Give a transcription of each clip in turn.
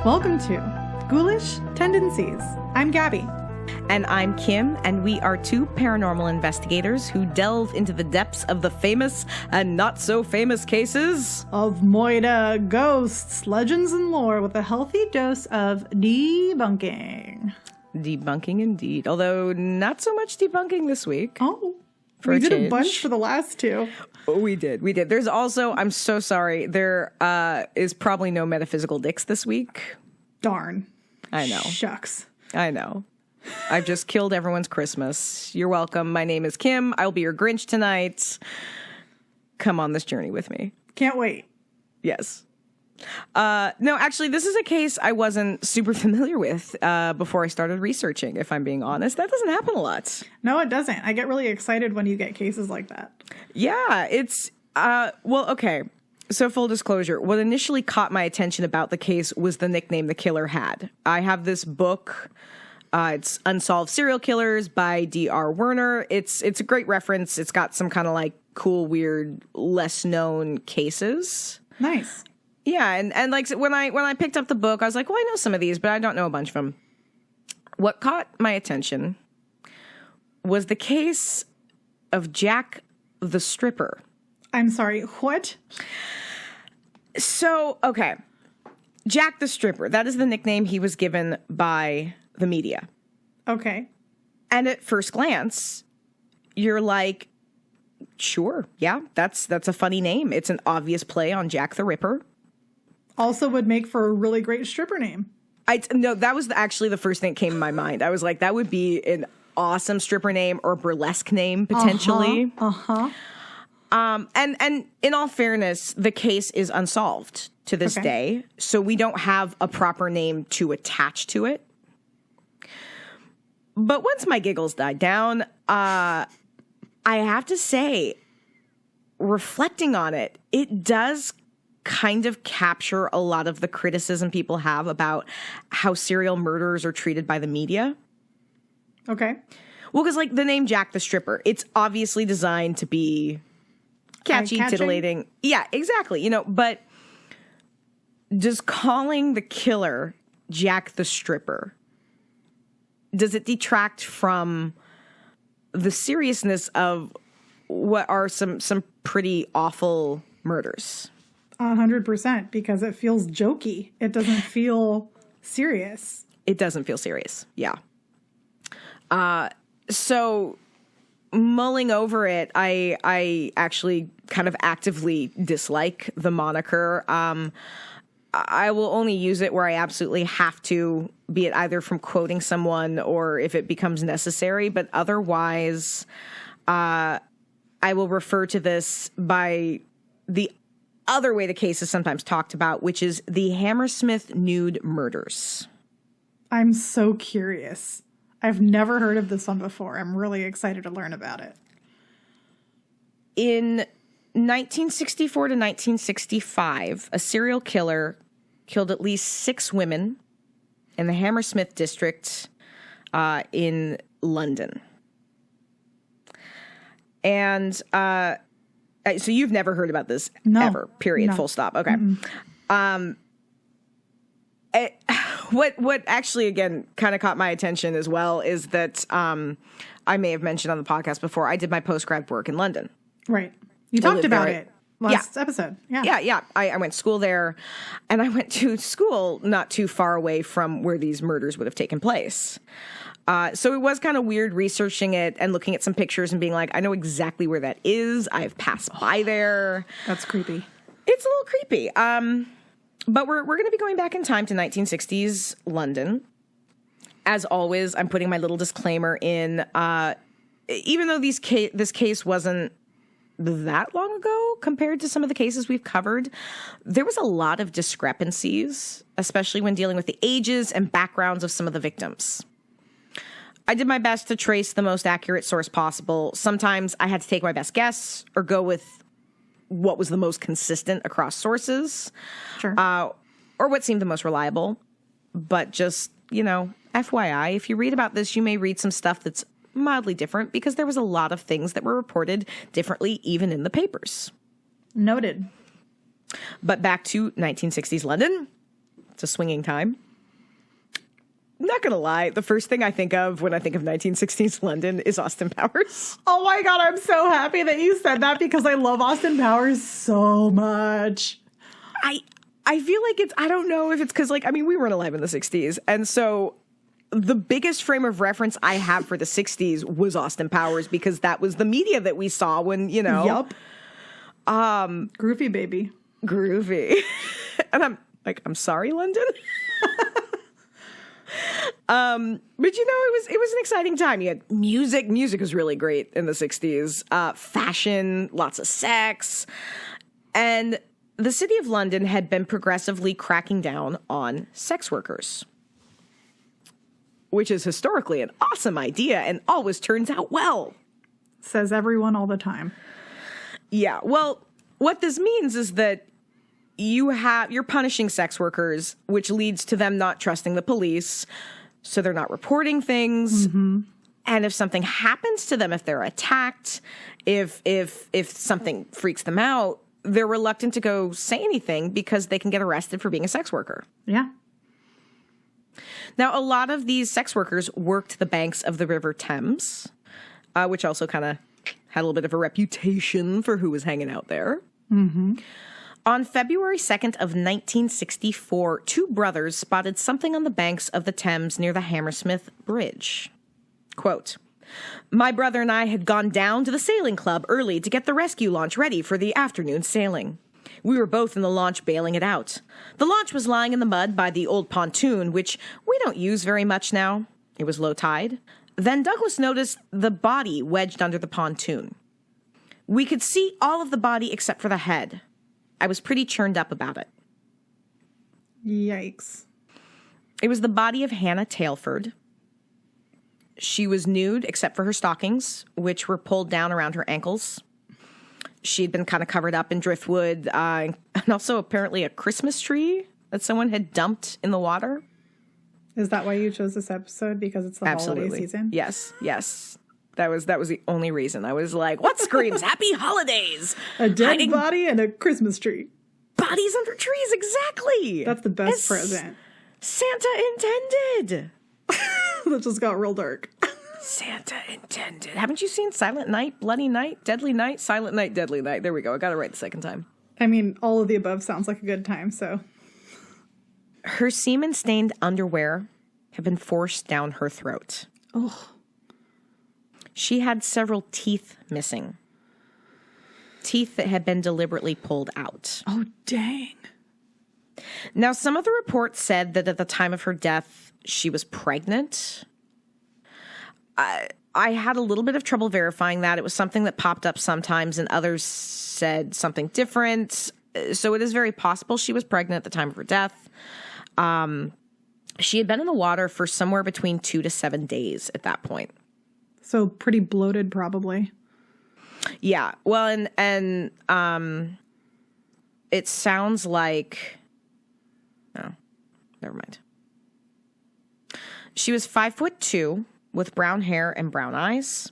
Welcome to Ghoulish Tendencies. I'm Gabby. And I'm Kim, and we are two paranormal investigators who delve into the depths of the famous and not so famous cases Of Moida ghosts, legends, and lore with a healthy dose of debunking. Debunking indeed, although not so much debunking this week. Oh, we did change. a bunch for the last two. We did. There's also, I'm so sorry, there is probably no metaphysical dicks this week. Darn. I know. Shucks. I know. I've just killed everyone's Christmas. You're welcome. My name is Kim. I'll be your Grinch tonight. Come on this journey with me. Can't wait. Yes. No, actually, this is a case I wasn't super familiar with before I started researching, if I'm being honest. That doesn't happen a lot. No, it doesn't. I get really excited when you get cases like that. Yeah, it's, well, okay. So full disclosure, what initially caught my attention about the case was the nickname the killer had. I have this book. It's Unsolved Serial Killers by D.R. Werner. It's a great reference. It's got some kind of like cool, weird, less known cases. Nice. Yeah, and like when I picked up the book, I was like, well, I know some of these, but I don't know a bunch of them. What caught my attention was the case of Jack the Stripper. I'm sorry, what? So, okay. Jack the Stripper, that is the nickname he was given by the media. Okay. And at first glance, you're like, sure, yeah, that's a funny name. It's an obvious play on Jack the Ripper. Also would make for a really great stripper name. No, that was actually the first thing that came in my mind. I was like, that would be an awesome stripper name or burlesque name, potentially. And in all fairness, the case is unsolved to this day, so we don't have a proper name to attach to it. But once my giggles died down, I have to say, reflecting on it, it does kind of capture a lot of the criticism people have about how serial murderers are treated by the media. Okay. Well, because like the name Jack the Stripper, it's obviously designed to be catchy, titillating. Yeah, exactly. You know, but does calling the killer Jack the Stripper, does it detract from the seriousness of what are some pretty awful murders? 100%, because it feels jokey. It doesn't feel serious. It doesn't feel serious. Yeah. So mulling over it, I actually kind of actively dislike the moniker. I will only use it where I absolutely have to, be it either from quoting someone or if it becomes necessary. But otherwise, I will refer to this by the other way the case is sometimes talked about, which is the Hammersmith Nude murders. I'm so curious. I've never heard of this one before. I'm really excited to learn about it. In 1964 to 1965, a serial killer killed at least 6 women in the Hammersmith district in London. And so you've never heard about this ever, period, full stop. Okay. What actually, again, kind of caught my attention as well is that I may have mentioned on the podcast before, I did my postgrad work in London. Right. You talked about it last episode. Yeah. I went to school there, and I went to school not too far away from where these murders would have taken place. So it was kind of weird researching it and looking at some pictures and being like, I know exactly where that is. I've passed by there. That's creepy. It's a little creepy. But we're going to be going back in time to 1960s London. As always, I'm putting my little disclaimer in. Even though this case wasn't that long ago compared to some of the cases we've covered, there was a lot of discrepancies, especially when dealing with the ages and backgrounds of some of the victims. I did my best to trace the most accurate source possible. Sometimes I had to take my best guess or go with what was the most consistent across sources, or what seemed the most reliable. But just, FYI, if you read about this, you may read some stuff that's mildly different because there was a lot of things that were reported differently, even in the papers. Noted. But back to 1960s London. It's a swinging time. Not gonna lie, the first thing I think of when I think of 1960s London is Austin Powers. Oh my God, I'm so happy that you said that because I love Austin Powers so much. I feel like I don't know if it's because, like, I mean, we weren't alive in the 60s. And so the biggest frame of reference I have for the 60s was Austin Powers because that was the media that we saw when, you know. Yup. Groovy, baby. Groovy. And I'm like, I'm sorry, London. But you know, it was an exciting time. You had music. Music was really great in the 60s. Fashion, lots of sex. And the city of London had been progressively cracking down on sex workers, which is historically an awesome idea and always turns out well. Says everyone all the time. Yeah. Well, what this means is that you're punishing sex workers, which leads to them not trusting the police. So they're not reporting things. Mm-hmm. And if something happens to them, if they're attacked, if something freaks them out, they're reluctant to go say anything because they can get arrested for being a sex worker. Yeah. Now, a lot of these sex workers worked the banks of the River Thames, which also kind of had a little bit of a reputation for who was hanging out there. Mm-hmm. On February 2nd of 1964, two brothers spotted something on the banks of the Thames near the Hammersmith Bridge. Quote, "My brother and I had gone down to the sailing club early to get the rescue launch ready for the afternoon sailing. We were both in the launch bailing it out. The launch was lying in the mud by the old pontoon, which we don't use very much now. It was low tide. Then Douglas noticed the body wedged under the pontoon. We could see all of the body except for the head. I was pretty churned up about it. Yikes. It was the body of Hannah Tailford. She was nude except for her stockings, which were pulled down around her ankles. She'd been kind of covered up in driftwood and also apparently a Christmas tree that someone had dumped in the water. Is that why you chose this episode? Because it's the holiday season? Yes. That was the only reason. I was like, what screams happy holidays? A dead body and a Christmas tree. Bodies under trees, exactly. That's the best present. Santa intended. That just got real dark. Santa intended. Haven't you seen Silent Night, Bloody Night, Deadly Night? Silent Night, Deadly Night. There we go. I got it right the second time. I mean, all of the above sounds like a good time, so. Her semen-stained underwear had been forced down her throat. Oh. She had several teeth missing. Teeth that had been deliberately pulled out. Oh, dang. Now, some of the reports said that at the time of her death, she was pregnant. I had a little bit of trouble verifying that. It was something that popped up sometimes, and others said something different. So it is very possible she was pregnant at the time of her death. She had been in the water for somewhere between 2 to 7 days at that point. So pretty bloated, probably. Yeah. Well, and it sounds like... Oh, never mind. She was 5'2", with brown hair and brown eyes.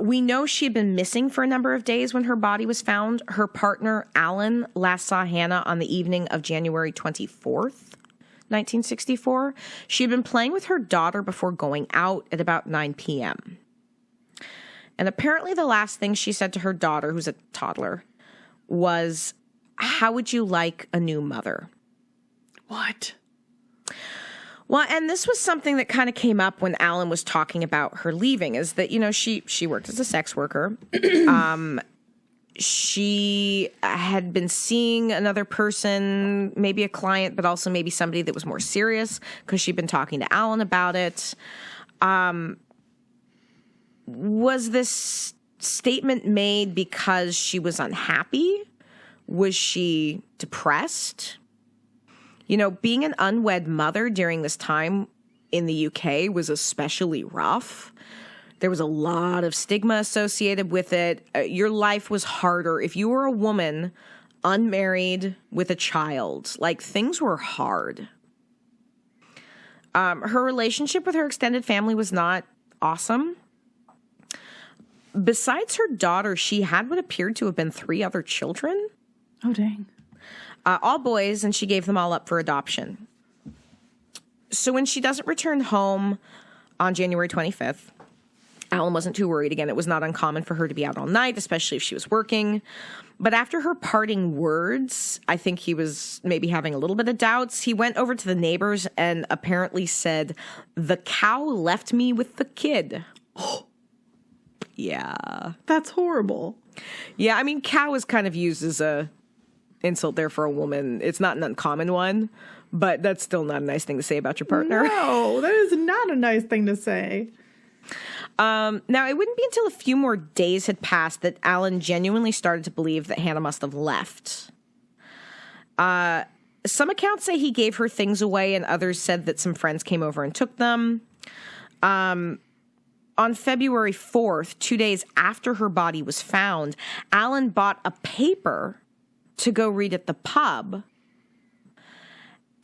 We know she had been missing for a number of days when her body was found. Her partner, Alan, last saw Hannah on the evening of January 24th, 1964. She had been playing with her daughter before going out at about 9 p.m. And apparently the last thing she said to her daughter, who's a toddler, was, "How would you like a new mother?" What? Well, and this was something that kind of came up when Alan was talking about her leaving, is that, you know, she worked as a sex worker. She had been seeing another person, maybe a client, but also maybe somebody that was more serious because she'd been talking to Alan about it. Was this statement made because she was unhappy? Was she depressed? You know, being an unwed mother during this time in the UK was especially rough. There was a lot of stigma associated with it. Your life was harder. If you were a woman, unmarried, with a child, like, things were hard. Her relationship with her extended family was not awesome. Besides her daughter, she had what appeared to have been 3 other children. Oh, dang. all boys, and she gave them all up for adoption. So when she doesn't return home on January 25th, Alan wasn't too worried. Again, it was not uncommon for her to be out all night, especially if she was working. But after her parting words, I think he was maybe having a little bit of doubts. He went over to the neighbors and apparently said, "The cow left me with the kid." Yeah. That's horrible. Yeah, I mean, cow is kind of used as a insult there for a woman. It's not an uncommon one, but that's still not a nice thing to say about your partner. No, that is not a nice thing to say. Now, it wouldn't be until a few more days had passed that Alan genuinely started to believe that Hannah must have left. Some accounts say he gave her things away, and others said that some friends came over and took them. On February 4th, 2 days after her body was found, Alan bought a paper to go read at the pub.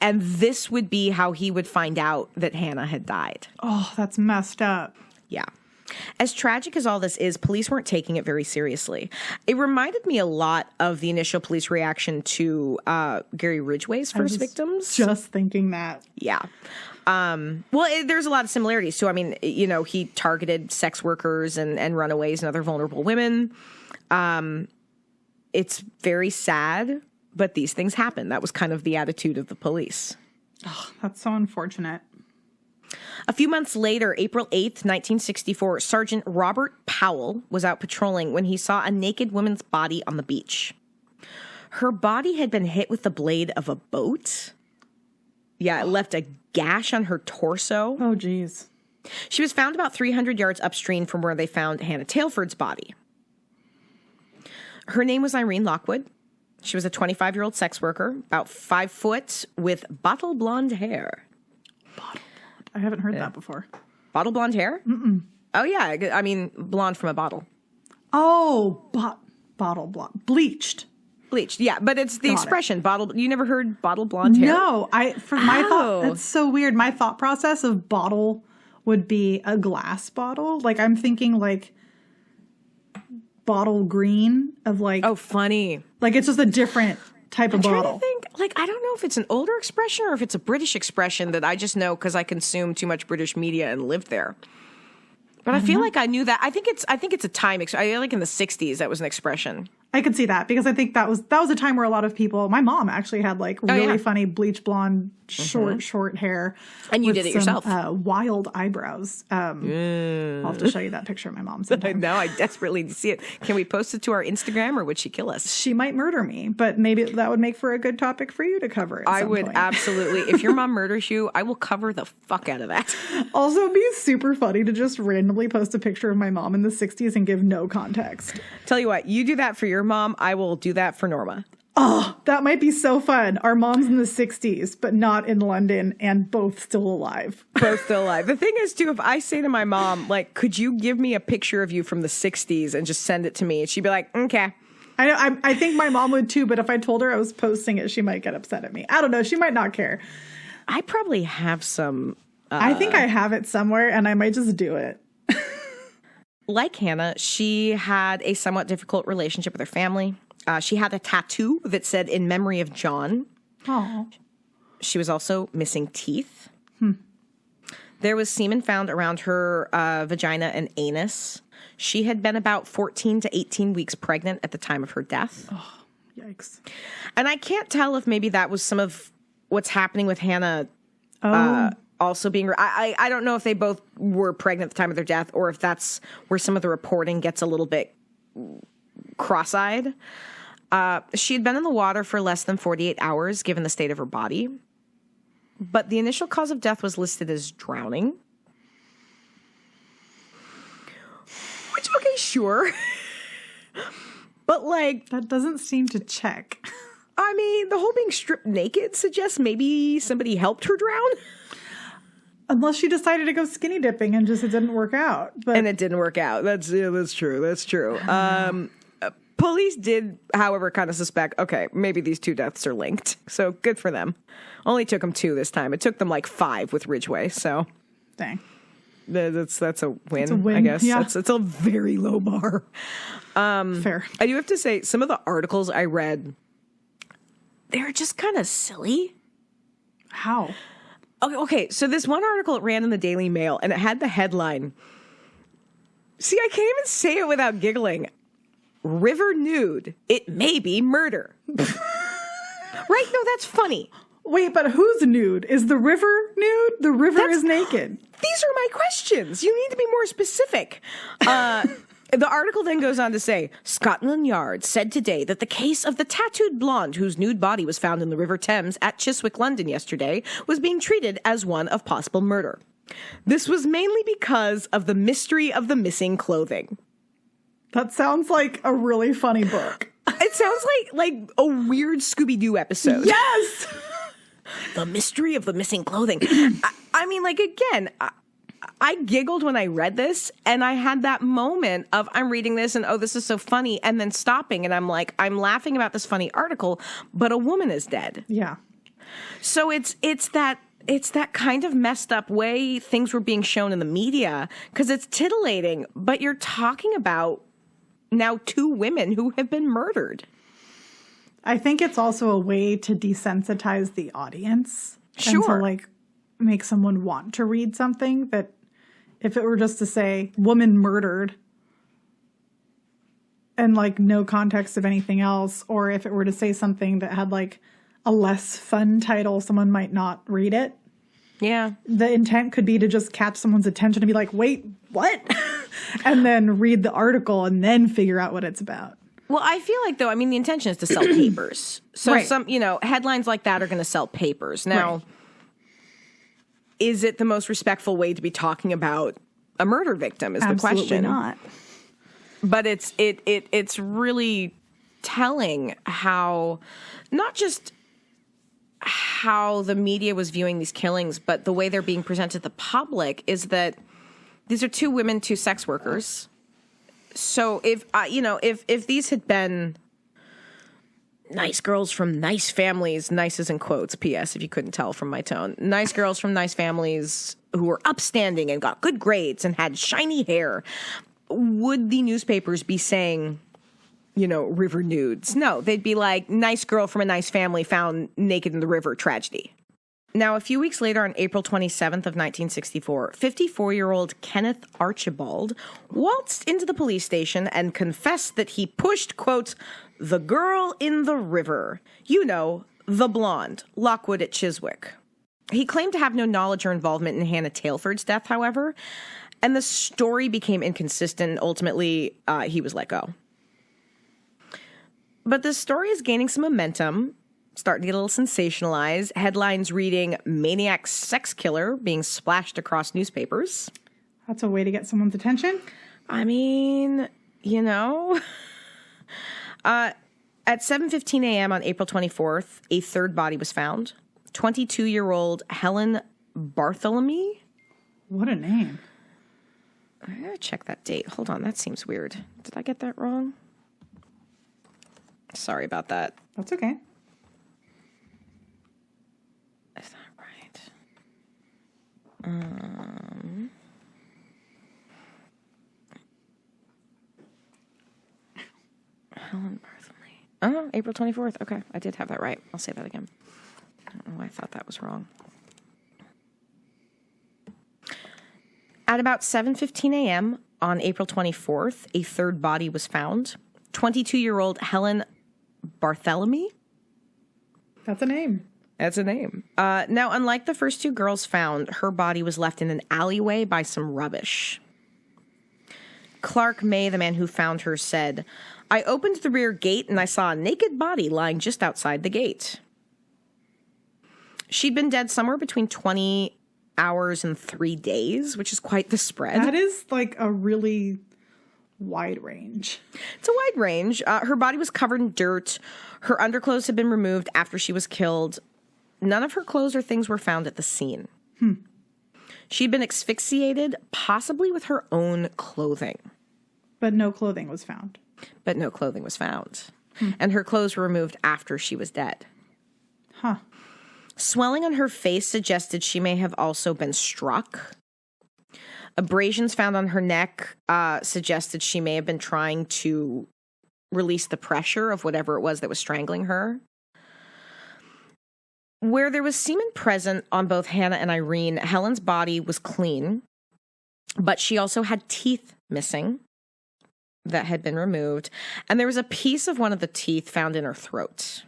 And this would be how he would find out that Hannah had died. Oh, that's messed up. Yeah. As tragic as all this is, police weren't taking it very seriously. It reminded me a lot of the initial police reaction to Gary Ridgway's first victims. Just thinking that. Yeah. There's a lot of similarities too. I mean, you know, he targeted sex workers and runaways and other vulnerable women. It's very sad, but these things happen. That was kind of the attitude of the police. Oh, that's so unfortunate. A few months later, April 8th, 1964, Sergeant Robert Powell was out patrolling when he saw a naked woman's body on the beach. Her body had been hit with the blade of a boat. Yeah, it left a gash on her torso. Oh, geez. She was found about 300 yards upstream from where they found Hannah Tailford's body. Her name was Irene Lockwood. She was a 25-year-old sex worker, about 5 foot, with bottle blonde hair. I haven't heard that before. Bottle blonde hair? Mm-mm. Oh, yeah. I mean, blonde from a bottle. Oh, bottle blonde. Bleached. Bleached, yeah. But it's the expression, bottle. You never heard bottle blonde hair? No. My thought, that's so weird. My thought process of bottle would be a glass bottle. Like, I'm thinking, like, bottle green of, like... Oh, funny. Like, it's just a different type of bottle. I'm trying to think, like, I don't know if it's an older expression or if it's a British expression that I just know because I consume too much British media and lived there. But I feel like I knew that. I think it's a time. I feel like in the 60s that was an expression. I could see that because I think that was a time where a lot of people. My mom actually had like really funny bleach blonde short hair, and you did it yourself. Wild eyebrows. I'll have to show you that picture of my mom sometime. No, I desperately need to see it. Can we post it to our Instagram, or would she kill us? She might murder me, but maybe that would make for a good topic for you to cover. I would absolutely. If your mom murders you, I will cover the fuck out of that. Also, it'd be super funny to just randomly post a picture of my mom in the 60s and give no context. Tell you what, you do that for your mom, I will do that for Norma. Oh, that might be so fun. Our mom's in the 60s, but not in London, and both still alive. Both still alive. The thing is, too, if I say to my mom, like, could you give me a picture of you from the 60s and just send it to me? And she'd be like, okay. I know. I think my mom would, too, but if I told her I was posting it, she might get upset at me. I don't know. She might not care. I probably have some. I think I have it somewhere, and I might just do it. Like Hannah, she had a somewhat difficult relationship with her family. She had a tattoo that said, "In memory of John." Oh. She was also missing teeth. There was semen found around her vagina and anus. She had been about 14 to 18 weeks pregnant at the time of her death. Oh, yikes. And I can't tell if maybe that was some of what's happening with Hannah also being... I don't know if they both were pregnant at the time of their death or if that's where some of the reporting gets a little bit cross-eyed. She had been in the water for less than 48 hours, given the state of her body. But the initial cause of death was listed as drowning. Which, okay, sure. But, like... That doesn't seem to check. I mean, the whole being stripped naked suggests maybe somebody helped her drown. Unless she decided to go skinny dipping and just it didn't work out. And it didn't work out. That's true. That's true. Police did, however, kind of suspect, okay, maybe these two deaths are linked. So good for them. Only took them 2 this time. It took them like 5 with Ridgway. So dang. That's a win, it's a win, I guess. Yeah. It's a very low bar. Fair. I do have to say, some of the articles I read they're just kind of silly. How? Okay, so this one article ran in the Daily Mail, and it had the headline. See, I can't even say it without giggling. River nude. It may be murder. Right? No, that's funny. Wait, but who's nude? Is the river nude? The river is naked. These are my questions. You need to be more specific. The article then goes on to say, Scotland Yard said today that the case of the tattooed blonde whose nude body was found in the River Thames at Chiswick, London yesterday was being treated as one of possible murder. This was mainly because of the mystery of the missing clothing. That sounds like a really funny book. It sounds like a weird Scooby-Doo episode. Yes! The mystery of the missing clothing. I mean, like, again, I giggled when I read this, and I had that moment of I'm reading this and, oh, this is so funny, and then stopping, and I'm like, I'm laughing about this funny article, but a woman is dead. Yeah. So it's that kind of messed up way things were being shown in the media, because it's titillating, but you're talking about now 2 women who have been murdered. I think it's also a way to desensitize the audience. Sure. And to, like, make someone want to read something that if it were just to say woman murdered and, like, no context of anything else, or if it were to say something that had, like, a less fun title, someone might not read it. Yeah. The intent could be to just catch someone's attention and be like, wait, what? And then read the article and then figure out what it's about. Well, I feel like, though, I mean, the intention is to sell papers. So right. some, headlines like that are going to sell papers. Now, right. Is it the most respectful way to be talking about a murder victim is Absolutely the question. Not. But it's really telling how, not just how the media was viewing these killings, but the way they're being presented to the public is that these are 2 women, 2 sex workers. So if these had been nice girls from nice families, nice is in quotes, P.S. if you couldn't tell from my tone, nice girls from nice families who were upstanding and got good grades and had shiny hair, would the newspapers be saying, river nudes? No, they'd be like, nice girl from a nice family found naked in the river, tragedy. Now, a few weeks later, on April 27th of 1964, 54-year-old Kenneth Archibald waltzed into the police station and confessed that he pushed, quote, the girl in the river. The blonde, Lockwood at Chiswick. He claimed to have no knowledge or involvement in Hannah Tailford's death, however, and the story became inconsistent, and ultimately, he was let go. But the story is gaining some momentum, starting to get a little sensationalized. Headlines reading, maniac sex killer being splashed across newspapers. That's a way to get someone's attention. I mean, at 7:15 a.m. on April 24th, a 3rd body was found. 22-year-old Helen Bartholomew. What a name. I gotta check that date. Hold on, that seems weird. Did I get that wrong? Sorry about that. That's okay. Is that right? Helen Bartholomew. Oh, April 24th. Okay, I did have that right. I'll say that again. I don't know why I thought that was wrong. At about 7:15 a.m. on April 24th, a 3rd body was found. 22-year-old Helen Bartholomew. That's a name. That's a name. Now, unlike the first 2 girls found, her body was left in an alleyway by some rubbish. Clark May, the man who found her, said, I opened the rear gate and I saw a naked body lying just outside the gate. She'd been dead somewhere between 20 hours and 3 days, which is quite the spread. That is like a really wide range. It's a wide range. Her body was covered in dirt. Her underclothes had been removed after she was killed. None of her clothes or things were found at the scene. She'd been asphyxiated, possibly with her own clothing. But no clothing was found. And her clothes were removed after she was dead. Huh. Swelling on her face suggested she may have also been struck. Abrasions found on her neck suggested she may have been trying to release the pressure of whatever it was that was strangling her. Where there was semen present on both Hannah and Irene, Helen's body was clean, but she also had teeth missing that had been removed, and there was a piece of one of the teeth found in her throat.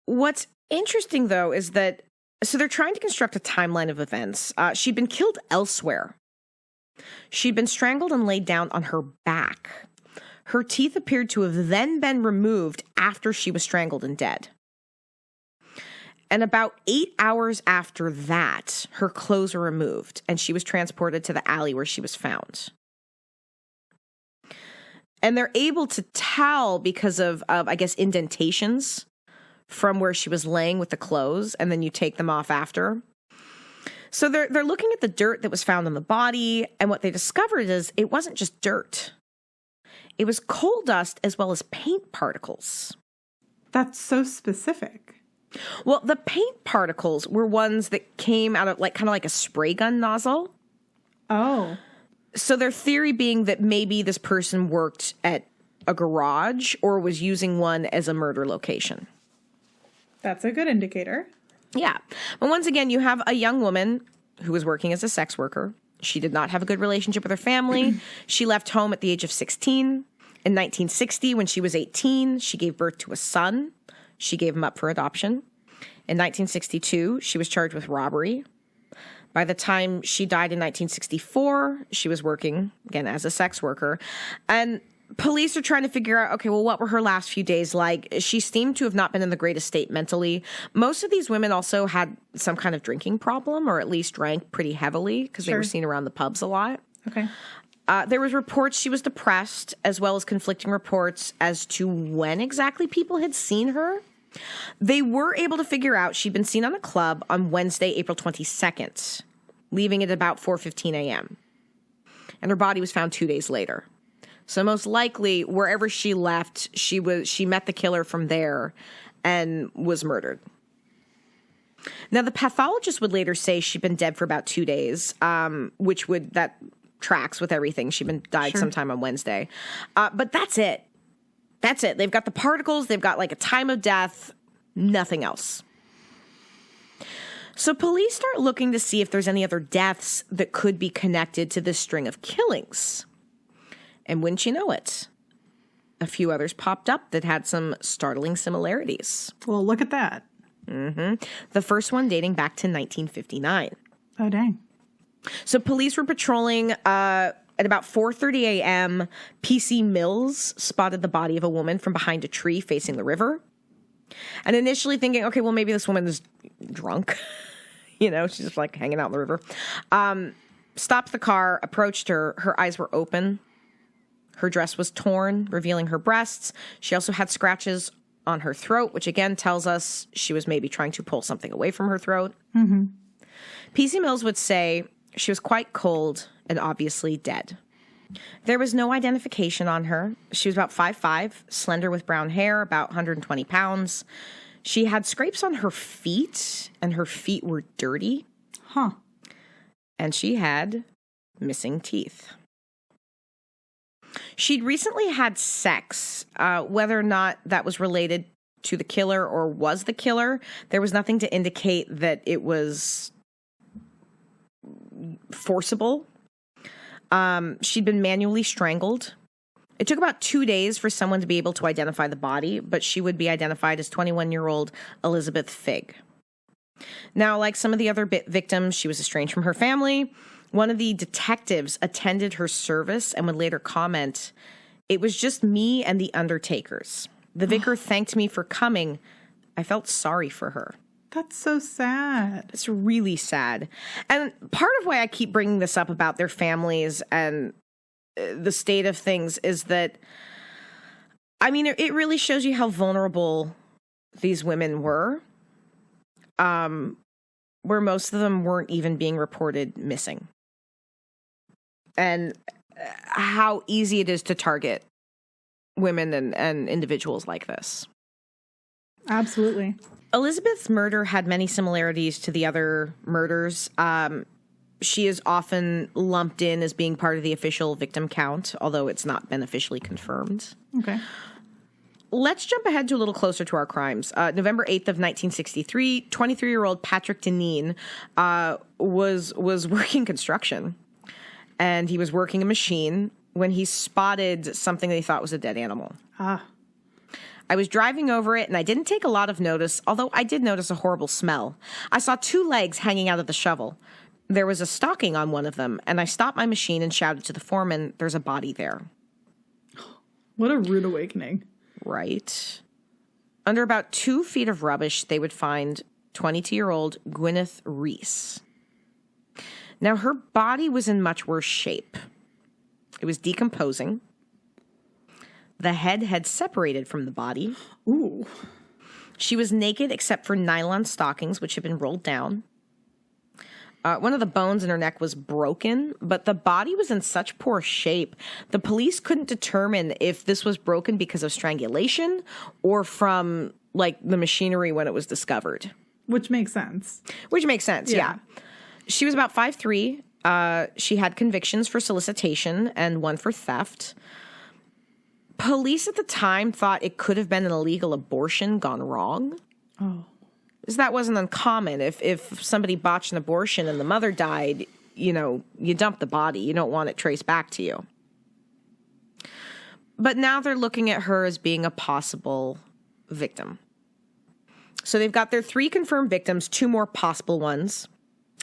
What's interesting, though, is that, so they're trying to construct a timeline of events. She'd been killed elsewhere. She'd been strangled and laid down on her back. Her teeth appeared to have then been removed after she was strangled and dead. And about 8 hours after that, her clothes were removed and she was transported to the alley where she was found. And they're able to tell because of I guess, indentations from where she was laying with the clothes, and then you take them off after. So they're looking at the dirt that was found on the body, and what they discovered is it wasn't just dirt. It was coal dust as well as paint particles. That's so specific. Well, the paint particles were ones that came out of kind of like a spray gun nozzle. Oh. So their theory being that maybe this person worked at a garage or was using one as a murder location. That's a good indicator. Yeah. But once again, you have a young woman who was working as a sex worker. She did not have a good relationship with her family. She left home at the age of 16. In 1960, when she was 18, she gave birth to a son. She gave him up for adoption. In 1962, she was charged with robbery. By the time she died in 1964, she was working, again, as a sex worker. And police are trying to figure out, okay, well, what were her last few days like? She seemed to have not been in the greatest state mentally. Most of these women also had some kind of drinking problem, or at least drank pretty heavily because they were seen around the pubs a lot. Okay. There was reports she was depressed, as well as conflicting reports as to when exactly people had seen her. They were able to figure out she'd been seen on a club on Wednesday, April 22nd, leaving at about 4:15 a.m. And her body was found 2 days later. So most likely, wherever she left, she met the killer from there and was murdered. Now, the pathologist would later say she'd been dead for about 2 days, that tracks with everything. She'd died sometime on Wednesday. But that's it. That's it. They've got the particles. They've got a time of death. Nothing else. So police start looking to see if there's any other deaths that could be connected to this string of killings. And wouldn't you know it, a few others popped up that had some startling similarities. Well, look at that. Mm-hmm. The first one dating back to 1959. Oh, dang. So police were patrolling at about 4:30 a.m. PC Mills spotted the body of a woman from behind a tree facing the river. And initially thinking, okay, well, maybe this woman is drunk. She's just hanging out in the river. Stopped the car, approached her. Her eyes were open. Her dress was torn, revealing her breasts. She also had scratches on her throat, which again tells us she was maybe trying to pull something away from her throat. Mm-hmm. PC Mills would say she was quite cold and obviously dead. There was no identification on her. She was about 5'5", slender with brown hair, about 120 pounds. She had scrapes on her feet, and her feet were dirty. Huh. And she had missing teeth. She'd recently had sex. Whether or not that was related to the killer or was the killer, there was nothing to indicate that it was forcible. She'd been manually strangled. It took about 2 days for someone to be able to identify the body, but she would be identified as 21-year-old Elizabeth Figg. Now, like some of the other victims, she was estranged from her family. One of the detectives attended her service and would later comment, "It was just me and the undertakers. The vicar thanked me for coming. I felt sorry for her." That's so sad. It's really sad. And part of why I keep bringing this up about their families and the state of things is that, it really shows you how vulnerable these women were, where most of them weren't even being reported missing. And how easy it is to target women and individuals like this. Absolutely. Elizabeth's murder had many similarities to the other murders. She is often lumped in as being part of the official victim count, although it's not been officially confirmed. Okay. let's jump ahead to a little closer to our crimes. November 8th of 1963, 23-year-old Patrick Deneen was working construction, and he was working a machine when he spotted something that he thought was a dead animal. I was driving over it, and I didn't take a lot of notice, although I did notice a horrible smell. I saw 2 legs hanging out of the shovel. There was a stocking on one of them, and I stopped my machine and shouted to the foreman, "There's a body there." What a rude awakening. Right. Under about 2 feet of rubbish, they would find 22-year-old Gwyneth Reese. Now, her body was in much worse shape. It was decomposing. The head had separated from the body. Ooh. She was naked except for nylon stockings, which had been rolled down. One of the bones in her neck was broken, but the body was in such poor shape, the police couldn't determine if this was broken because of strangulation or from, like, the machinery when it was discovered. Which makes sense. Yeah. She was about 5'3". She had convictions for solicitation and one for theft. Police at the time thought it could have been an illegal abortion gone wrong. Oh. Because that wasn't uncommon. If somebody botched an abortion and the mother died, you dump the body. You don't want it traced back to you. But now they're looking at her as being a possible victim. So they've got their 3 confirmed victims, 2 more possible ones.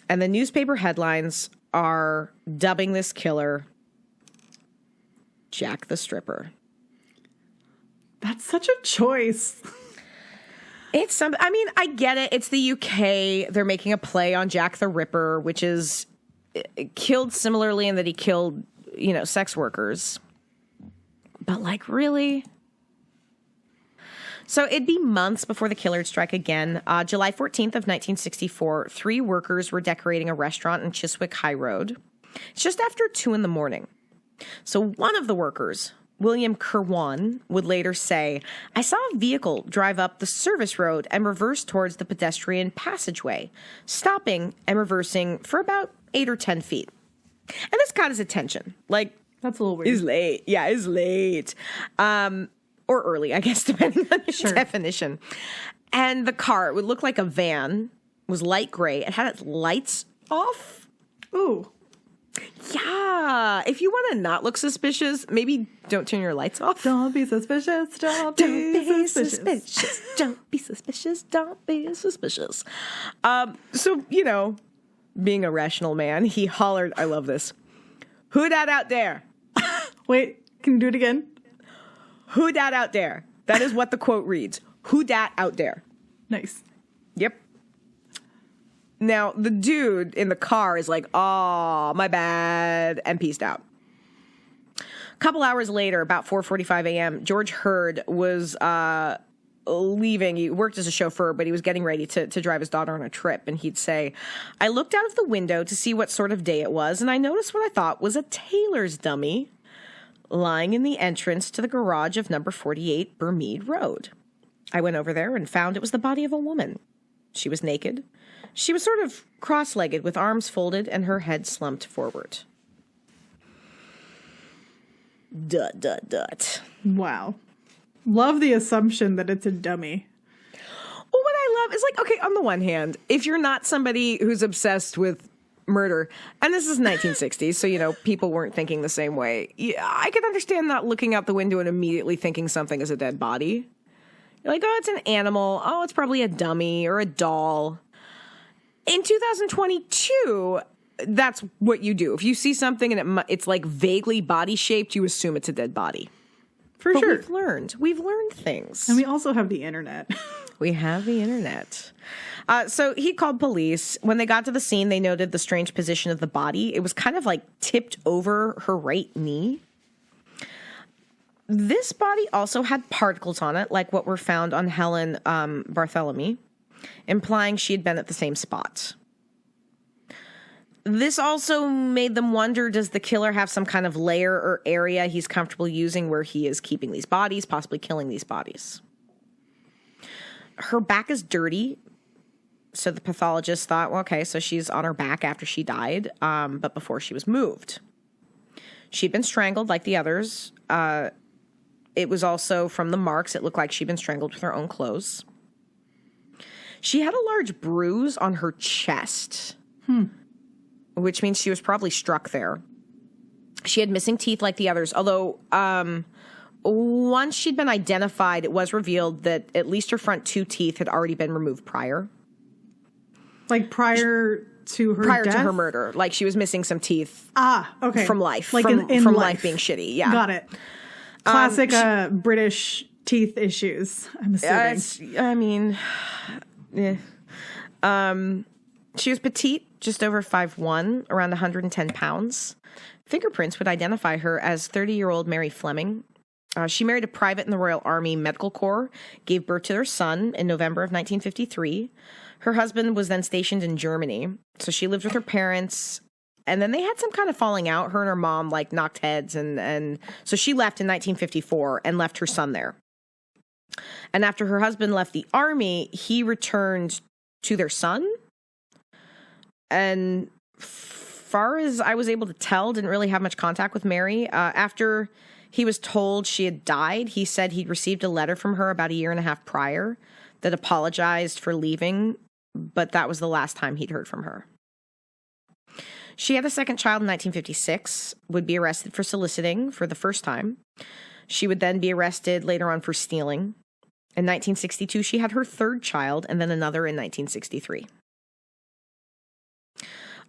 And the newspaper headlines are dubbing this killer Jack the Stripper. That's such a choice. I get it. It's the UK. They're making a play on Jack the Ripper, which is killed similarly in that he killed, sex workers. But, really? So it'd be months before the killer would strike again. July 14th of 1964, 3 workers were decorating a restaurant in Chiswick High Road. It's just after 2 a.m. So one of the workers, William Kirwan, would later say, "I saw a vehicle drive up the service road and reverse towards the pedestrian passageway, stopping and reversing for about 8 or 10 feet. And this caught his attention. That's a little weird. It's late. Yeah, it's late. Or early, I guess, depending on your definition. And the car, it would look like a van, was light gray. It had its lights off. Ooh. Yeah. If you want to not look suspicious, maybe don't turn your lights off. Don't be suspicious. Don't be suspicious. Don't be suspicious. Don't be suspicious. So, being a rational man, he hollered, I love this, "Who dat out there?" Wait, can you do it again? Who dat out there? That is what the quote reads. Who dat out there? Nice. Yep. Now, the dude in the car is like, "Oh, my bad," and peaced out. A couple hours later, about 4:45 a.m., George Hurd was leaving. He worked as a chauffeur, but he was getting ready to drive his daughter on a trip. And he'd say, "I looked out of the window to see what sort of day it was, and I noticed what I thought was a tailor's dummy lying in the entrance to the garage of number 48 Bermead Road. I went over there and found it was the body of a woman. She was naked. She was sort of cross-legged with arms folded and her head slumped forward." Dut, dut, dut. Wow. Love the assumption that it's a dummy. Well, what I love is okay, on the one hand, if you're not somebody who's obsessed with murder, and this is 1960s, so, people weren't thinking the same way. Yeah, I could understand not looking out the window and immediately thinking something is a dead body. You're like, oh, it's an animal. Oh, it's probably a dummy or a doll. In 2022, that's what you do. If you see something and it's vaguely body shaped, you assume it's a dead body. For sure. We've learned things. And we also have the internet. We have the internet. So he called police. When they got to the scene, they noted the strange position of the body. It was kind of tipped over her right knee. This body also had particles on it, like what were found on Helen Bartholomew, implying she had been at the same spot. This also made them wonder, does the killer have some kind of layer or area he's comfortable using where he is keeping these bodies, possibly killing these bodies? Her back is dirty, so the pathologist thought, well, okay, so she's on her back after she died, but before she was moved. She'd been strangled like the others. It was also from the marks. It looked like she'd been strangled with her own clothes. She had a large bruise on her chest, which means she was probably struck there. She had missing teeth like the others, although once she'd been identified, it was revealed that at least her front 2 teeth had already been removed prior. Like prior to her Prior death? to her murder. Like she was missing some teeth. Okay. From life. Like from in life being shitty. Yeah. Got it. Classic British teeth issues, I'm assuming. She was petite, just over 5'1", around 110 pounds. Fingerprints would identify her as 30-year-old Mary Fleming. She married a private in the Royal Army Medical Corps, gave birth to their son in November of 1953. Her husband was then stationed in Germany, so she lived with her parents, and then they had some kind of falling out. Her and her mom, like, knocked heads, and so she left in 1954 and left her son there. And after her husband left the army, he returned to their son, and far as I was able to tell, didn't really have much contact with Mary. After he was told she had died, he said he'd received a letter from her about a year and a half prior that apologized for leaving, but that was the last time he'd heard from her. She had a second child in 1956, would be arrested for soliciting for the first time. She would then be arrested later on for stealing. In 1962, she had her third child, and then another in 1963.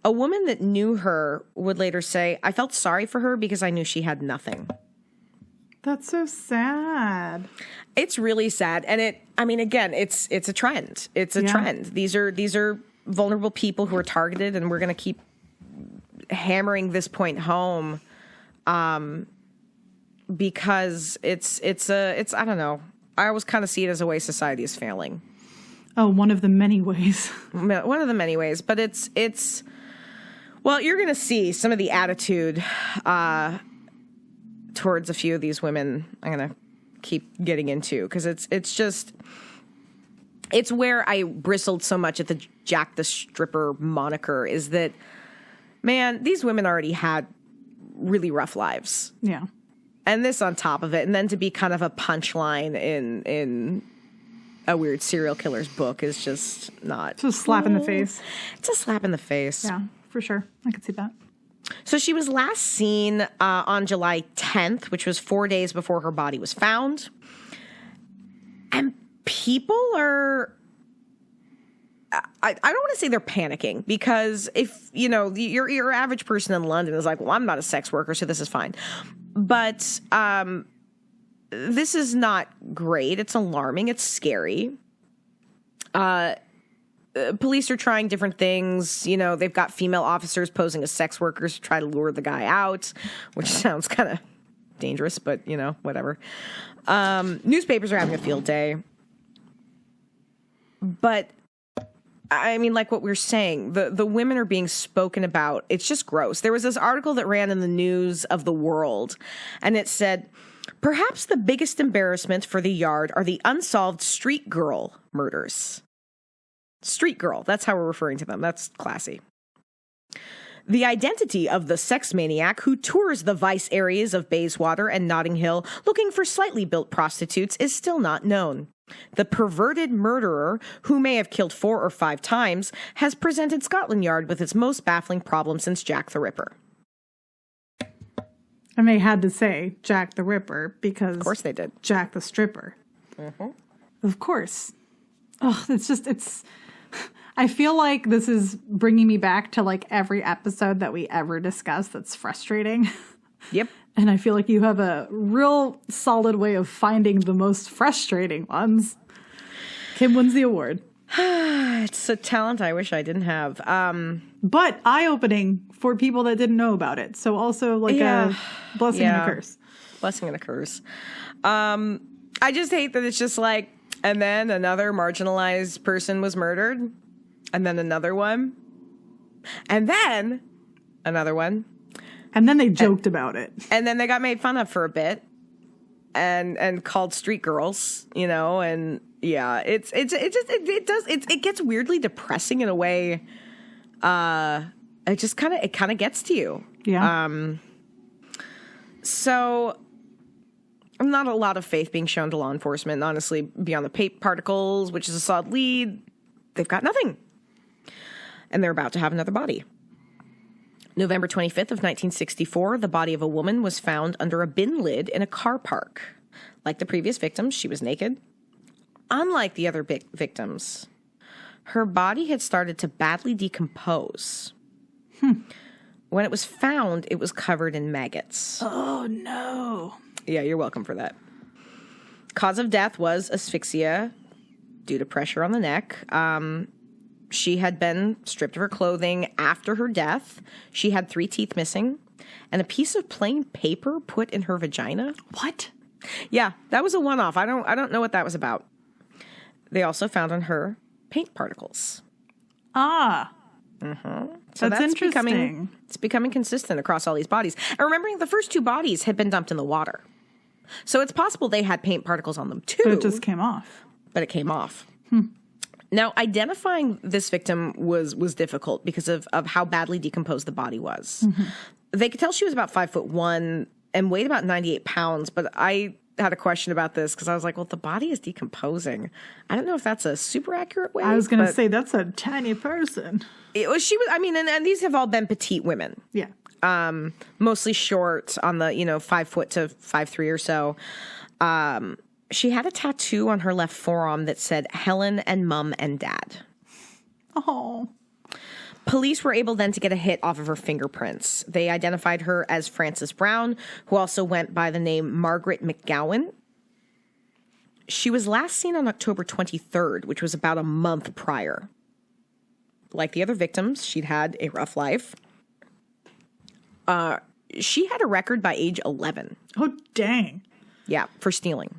A woman that knew her would later say, "I felt sorry for her because I knew she had nothing." That's so sad. It's really sad. And again, it's a trend. It's a trend. These are vulnerable people who are targeted, and we're going to keep hammering this point home because it's I don't know. I always kind of see it as a way society is failing. Oh, one of the many ways. One of the many ways, but it's well, you're going to see some of the attitude towards a few of these women I'm going to keep getting into, because it's where I bristled so much at the Jack the Stripper moniker, is that, man, these women already had really rough lives. Yeah. And this on top of it, and then to be kind of a punchline in a weird serial killer's book is just not... It's a slap in the face. It's a slap in the face. Yeah, for sure. I could see that. So she was last seen on July 10th, which was 4 days before her body was found. And people are... I don't want to say they're panicking, because if, your average person in London is like, well, I'm not a sex worker, so this is fine. But this is not great. It's alarming. It's scary. Police are trying different things. They've got female officers posing as sex workers to try to lure the guy out, which sounds kind of dangerous, but, whatever. Newspapers are having a field day. But... like what we're saying, the women are being spoken about. It's just gross. There was this article that ran in the News of the World, and it said, perhaps the biggest embarrassment for the Yard are the unsolved street girl murders. Street girl, that's how we're referring to them. That's classy. The identity of the sex maniac who tours the vice areas of Bayswater and Notting Hill looking for slightly built prostitutes is still not known. The perverted murderer, who may have killed 4 or 5 times, has presented Scotland Yard with its most baffling problem since Jack the Ripper. And they had to say Jack the Ripper because... Of course they did. Jack the Stripper. Mm-hmm. Of course. Oh, it's... I feel like this is bringing me back to, like, every episode that we ever discuss that's frustrating. Yep. And I feel like you have a real solid way of finding the most frustrating ones. Kim wins the award. It's a talent I wish I didn't have. But eye-opening for people that didn't know about it. So also like a blessing and a curse. Blessing and a curse. I just hate that it's just like, and then another marginalized person was murdered. And then another one. And then another one. And then they joked about it. And then they got made fun of for a bit and called street girls, and yeah, it gets weirdly depressing in a way. It kind of gets to you. Yeah. So Not a lot of faith being shown to law enforcement. And honestly, beyond the paint particles, which is a solid lead, they've got nothing. And they're about to have another body. November 25th of 1964, the body of a woman was found under a bin lid in a car park. Like the previous victims, she was naked. Unlike the other victims, her body had started to badly decompose. When it was found, it was covered in maggots. Oh, no. Yeah, you're welcome for that. Cause of death was asphyxia due to pressure on the neck. She had been stripped of her clothing after her death. She had 3 teeth missing and a piece of plain paper put in her vagina. What? Yeah, that was a one-off. I don't know what that was about. They also found on her paint particles. Ah. So that's interesting. It's becoming consistent across all these bodies. And remembering the first 2 bodies had been dumped in the water. So it's possible they had paint particles on them too. But it just came off. But it came off. Now, identifying this victim was difficult because of how badly decomposed the body was. They could tell she was about 5'1" and weighed about 98 pounds, but I had a question about this because I was like, well, the body is decomposing. I don't know if that's a super accurate way. I was going to say that's a tiny person. And these have all been petite women. Yeah. Mostly short on the, 5 foot to 5'3" or so. She had a tattoo on her left forearm that said Helen and Mum and Dad. Oh. Police were able then to get a hit off of her fingerprints. They identified her as Frances Brown, who also went by the name Margaret McGowan. She was last seen on October 23rd, which was about a month prior. Like the other victims, she'd had a rough life. She had a record by age 11. Oh, dang. Yeah, for stealing.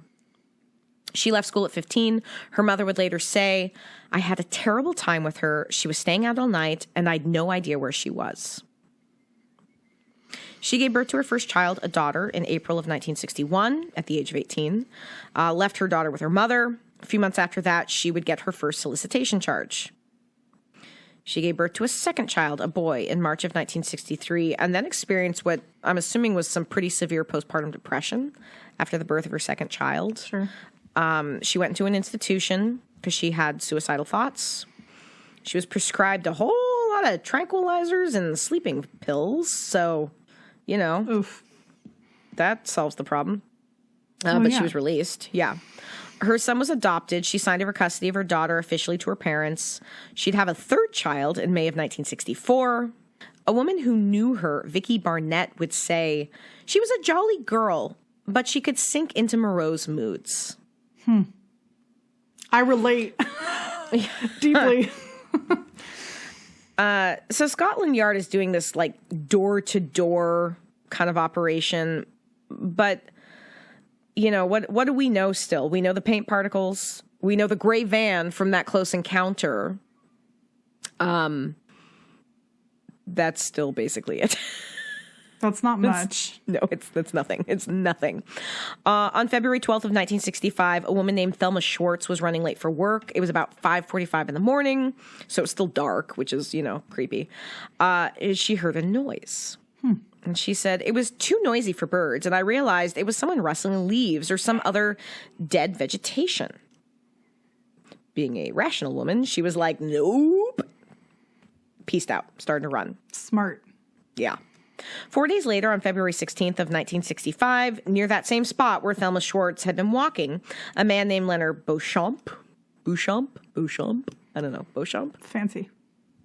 She left school at 15. Her mother would later say, I had a terrible time with her. She was staying out all night, and I had no idea where she was. She gave birth to her first child, a daughter, in April of 1961 at the age of 18. Left her daughter with her mother. A few months after that, she would get her first solicitation charge. She gave birth to a second child, a boy, in March of 1963, and then experienced what I'm assuming was some pretty severe postpartum depression after the birth of her second child. Sure. She went into an institution because she had suicidal thoughts. She was prescribed a whole lot of tranquilizers and sleeping pills. So, Oof. That solves the problem. But she was released. Yeah. Her son was adopted. She signed over custody of her daughter officially to her parents. She'd have a third child in May of 1964. A woman who knew her, Vicky Barnett, would say she was a jolly girl, but she could sink into morose moods. I relate deeply. So Scotland Yard is doing this like door-to-door kind of operation, but what do we know still? We know the paint particles. We know the gray van from that close encounter. That's still basically it. That's not much. That's nothing. It's nothing. On February 12th of 1965, a woman named Thelma Schwartz was running late for work. It was about 5:45 in the morning, so it was still dark, which is, creepy. She heard a noise. And she said, it was too noisy for birds, and I realized it was someone rustling leaves or some other dead vegetation. Being a rational woman, she was like, nope. Peaced out, starting to run. Smart. Yeah. 4 days later, on February 16th of 1965, near that same spot where Thelma Schwartz had been walking, a man named Leonard Beauchamp. I don't know. Beauchamp? Fancy.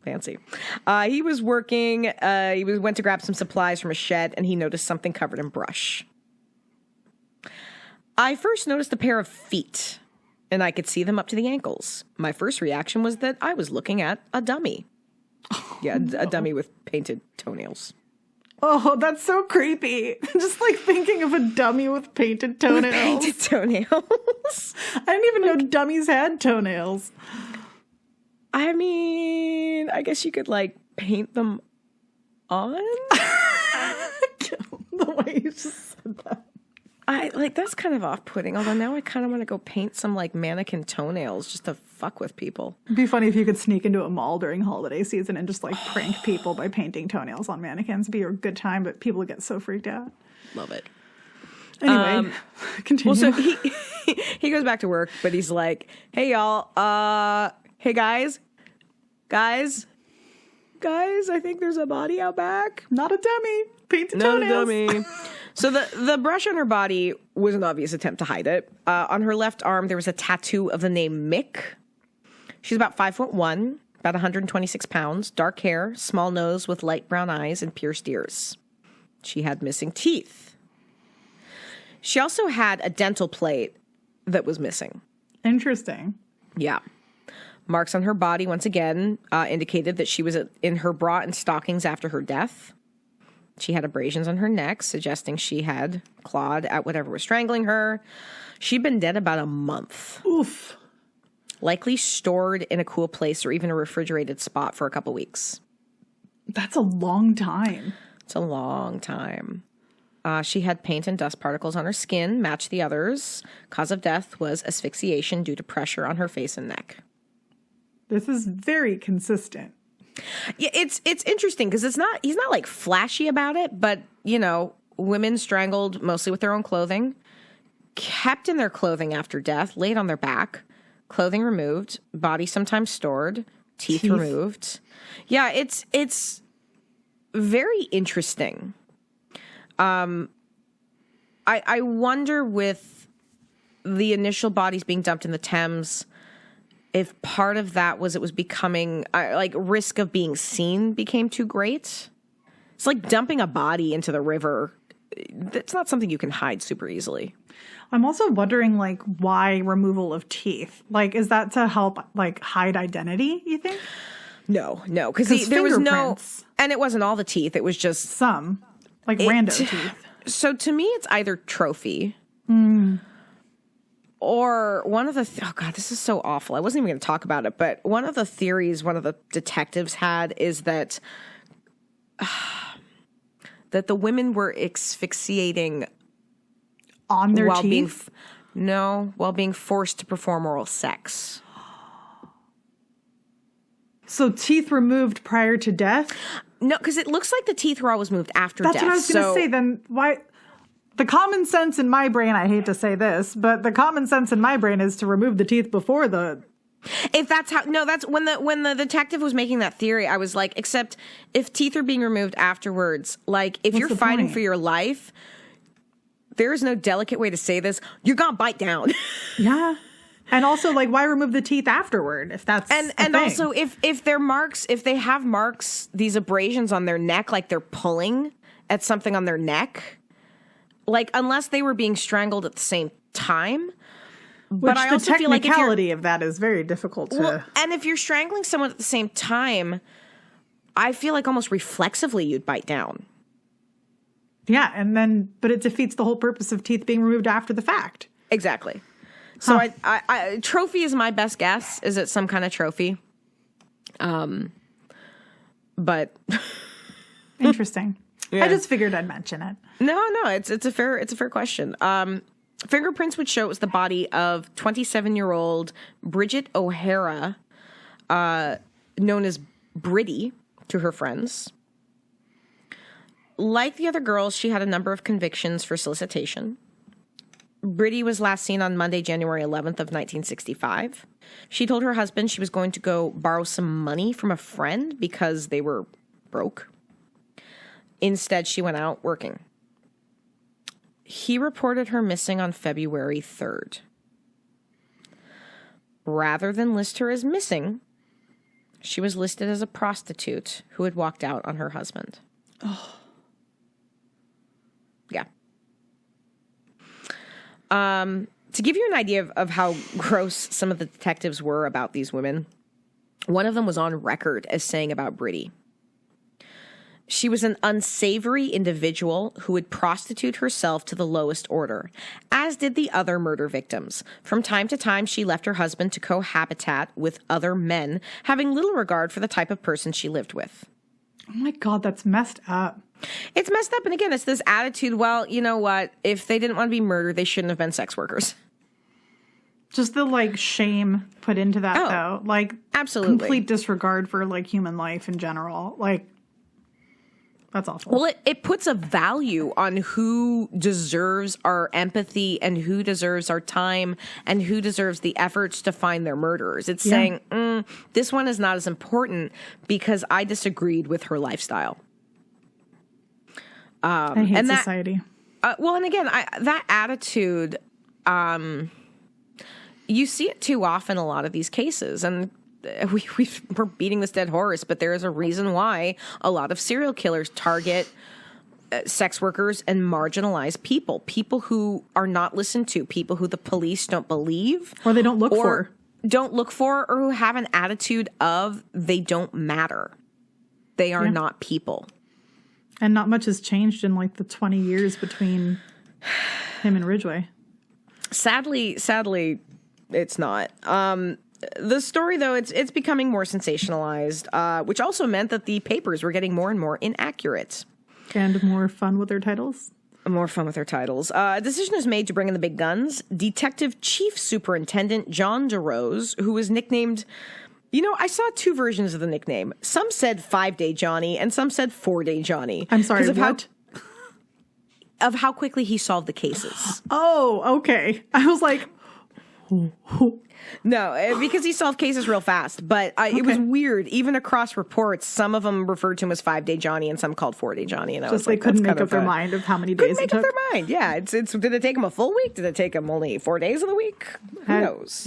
He was working. He went to grab some supplies from a shed, and he noticed something covered in brush. I first noticed a pair of feet, and I could see them up to the ankles. My first reaction was that I was looking at a dummy. A dummy with painted toenails. Oh, that's so creepy. Just like thinking of a dummy with painted toenails. Painted toenails. I didn't even know dummies had toenails. I mean, I guess you could like paint them on. The way you just said that. That's kind of off-putting, although now I kind of want to go paint some like mannequin toenails just to fuck with people. It'd be funny if you could sneak into a mall during holiday season and just like prank people by painting toenails on mannequins. It'd be a good time, but people would get so freaked out. Love it. Anyway, continue. Well, so he goes back to work, but he's like, hey, y'all, hey, guys, I think there's a body out back. Not a dummy. Painted Not toenails. a dummy. So the brush on her body was an obvious attempt to hide it. On her left arm, there was a tattoo of the name Mick. She's about 5'1", about 126 pounds, dark hair, small nose with light brown eyes, and pierced ears. She had missing teeth. She also had a dental plate that was missing. Interesting. Yeah. Marks on her body, once again, indicated that she was in her bra and stockings after her death. She had abrasions on her neck, suggesting she had clawed at whatever was strangling her. She'd been dead about a month. Oof. Likely stored in a cool place or even a refrigerated spot for a couple weeks. That's a long time. It's a long time. She had paint and dust particles on her skin, matched the others. Cause of death was asphyxiation due to pressure on her face and neck. This is very consistent. Yeah, it's interesting because he's not like flashy about it, but women strangled mostly with their own clothing, kept in their clothing after death, laid on their back, clothing removed, body sometimes stored, teeth removed. Yeah, it's very interesting. I wonder with the initial bodies being dumped in the Thames, if part of that was it was becoming risk of being seen became too great. It's like dumping a body into the river. That's not something you can hide super easily. I'm also wondering, why removal of teeth? Is that to help, hide identity, you think? No, because there was no, and it wasn't all the teeth. It was just some, random teeth. So to me, it's either trophy or one of the, oh God, this is so awful. I wasn't even going to talk about it, but one of the theories one of the detectives had is that that the women were asphyxiating on their teeth? While being forced to perform oral sex. So teeth removed prior to death? No, because it looks like the teeth were always moved after death. That's what I was going to say. Then why? The common sense in my brain, I hate to say this, but the common sense in my brain is to remove the teeth before the... If that's how... No, that's when the detective was making that theory, I was like, except if teeth are being removed afterwards, if you're fighting for your life, there is no delicate way to say this, you're going to bite down. Yeah. And also, why remove the teeth afterward if that's and also if they're marks, if they have marks, these abrasions on their neck, they're pulling at something on their neck, unless they were being strangled at the same time. But I also feel like the technicality of that is very difficult to... Well, and if you're strangling someone at the same time, I feel like almost reflexively you'd bite down. Yeah, but it defeats the whole purpose of teeth being removed after the fact. Exactly. So I trophy is my best guess. Is it some kind of trophy? But interesting. Yeah. I just figured I'd mention it. No, it's a fair question. Fingerprints would show it was the body of 27-year-old Bridget O'Hara, known as Briddy to her friends. Like the other girls, she had a number of convictions for solicitation. Briddy was last seen on Monday, January 11th of 1965. She told her husband she was going to go borrow some money from a friend because they were broke. Instead, she went out working. He reported her missing on February 3rd. Rather than list her as missing, she was listed as a prostitute who had walked out on her husband. Oh. Yeah. To give you an idea of how gross some of the detectives were about these women, one of them was on record as saying about Briddy, she was an unsavory individual who would prostitute herself to the lowest order, as did the other murder victims. From time to time, she left her husband to cohabitat with other men, having little regard for the type of person she lived with. Oh my God, that's messed up. It's messed up. And again, it's this attitude, well, you know what? If they didn't want to be murdered, they shouldn't have been sex workers. Just the, shame put into that, though. Absolutely. Complete disregard for, human life in general. That's awful. Well, it puts a value on who deserves our empathy and who deserves our time and who deserves the efforts to find their murderers. It's saying, this one is not as important because I disagreed with her lifestyle. I hate society. Well, and again, that attitude, you see it too often in a lot of these cases. And we're beating this dead horse, but there is a reason why a lot of serial killers target sex workers and marginalized people who are not listened to, people who the police don't believe. Or they don't look for. Or who have an attitude of they don't matter. They are not people. And not much has changed in like the 20 years between him and Ridgway. Sadly, it's not. The story, though, it's becoming more sensationalized, which also meant that the papers were getting more and more inaccurate. And more fun with their titles. More fun with their titles. A decision is made to bring in the big guns. Detective Chief Superintendent John DeRose, who was nicknamed... I saw two versions of the nickname. Some said 5-Day Johnny, and some said 4-Day Johnny. I'm sorry, what? Of how quickly he solved the cases. Oh, okay. I was like... No, because he solved cases real fast. But it was weird. Even across reports, some of them referred to him as 5-Day Johnny, and some called 4-Day Johnny. And I was like, couldn't make up their mind of how many days it took. Couldn't make up their mind. Yeah, it's did it take him a full week? Did it take him only 4 days of the week? Who knows?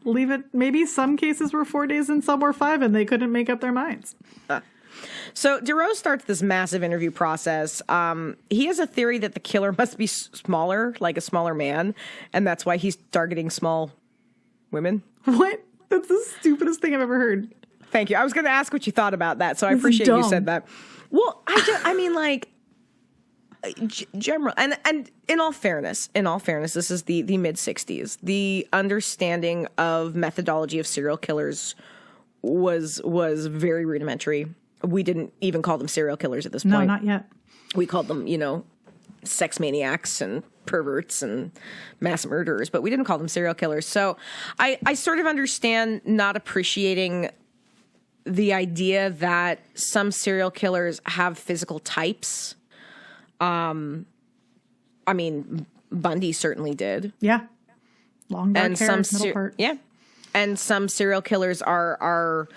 Leave it. Maybe some cases were 4 days and some were 5, and they couldn't make up their minds. So DeRose starts this massive interview process. He has a theory that the killer must be smaller, like a smaller man, and that's why he's targeting small women. What? That's the stupidest thing I've ever heard. Thank you. I was going to ask what you thought about that, so I appreciate you said that. Well, general and in all fairness, this is the mid 60s. The understanding of methodology of serial killers was very rudimentary. We didn't even call them serial killers at this point. No, not yet. We called them, sex maniacs and perverts and mass murderers, but we didn't call them serial killers. So I sort of understand not appreciating the idea that some serial killers have physical types. Bundy certainly did. Yeah. Long dark hair, middle part. Yeah. And some serial killers are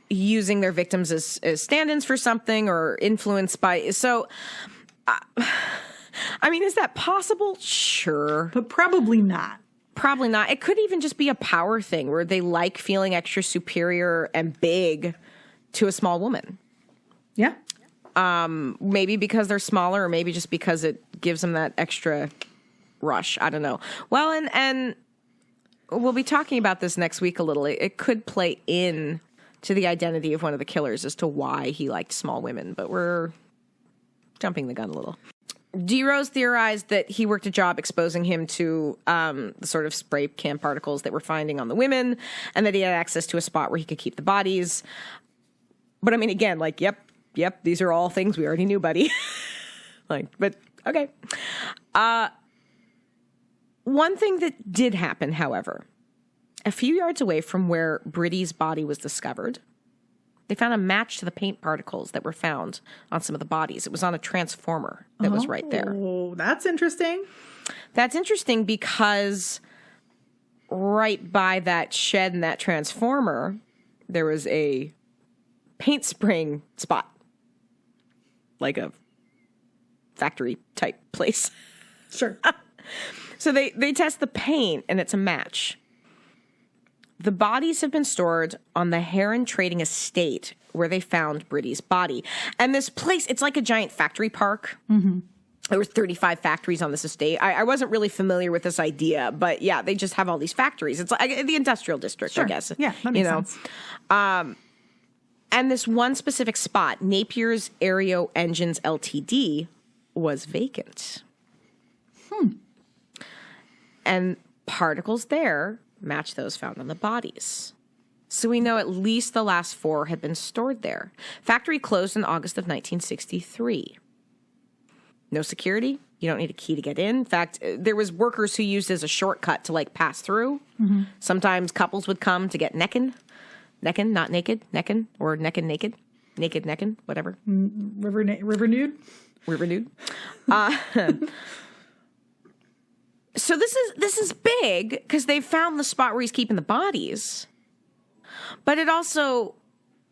using their victims as stand-ins for something or influenced by... So, is that possible? Sure. But probably not. Probably not. It could even just be a power thing where they like feeling extra superior and big to a small woman. Yeah. Maybe because they're smaller, or maybe just because it gives them that extra rush. I don't know. Well, and we'll be talking about this next week a little. It could play in to the identity of one of the killers as to why he liked small women, but we're jumping the gun a little. DeRose theorized that he worked a job exposing him to the sort of spray can particles that we're finding on the women, and that he had access to a spot where he could keep the bodies. But again, Yep, these are all things we already knew, buddy. But okay. One thing that did happen, however, a few yards away from where Britty's body was discovered, they found a match to the paint particles that were found on some of the bodies. It was on a transformer that was right there. Oh, that's interesting. That's interesting because right by that shed and that transformer, there was a paint spraying spot. Like a factory type place. Sure. So they test the paint and it's a match. The bodies have been stored on the Heron Trading Estate where they found Britty's body. And this place, it's like a giant factory park. Mm-hmm. There were 35 factories on this estate. I wasn't really familiar with this idea, but yeah, they just have all these factories. It's like the industrial district, sure. I guess. Yeah, that makes sense. And this one specific spot, Napier's Aereo Engines Ltd., was vacant. And particles there match those found on the bodies. So we know at least the last 4 had been stored there. Factory closed in August of 1963. No security. You don't need a key to get in. In fact, there was workers who used it as a shortcut to pass through. Mm-hmm. Sometimes couples would come to get neckin'. Neckin', not naked, neckin', or neckin' naked. Naked neckin', whatever. River Nude. River Nude. So this is big because they found the spot where he's keeping the bodies. But it also,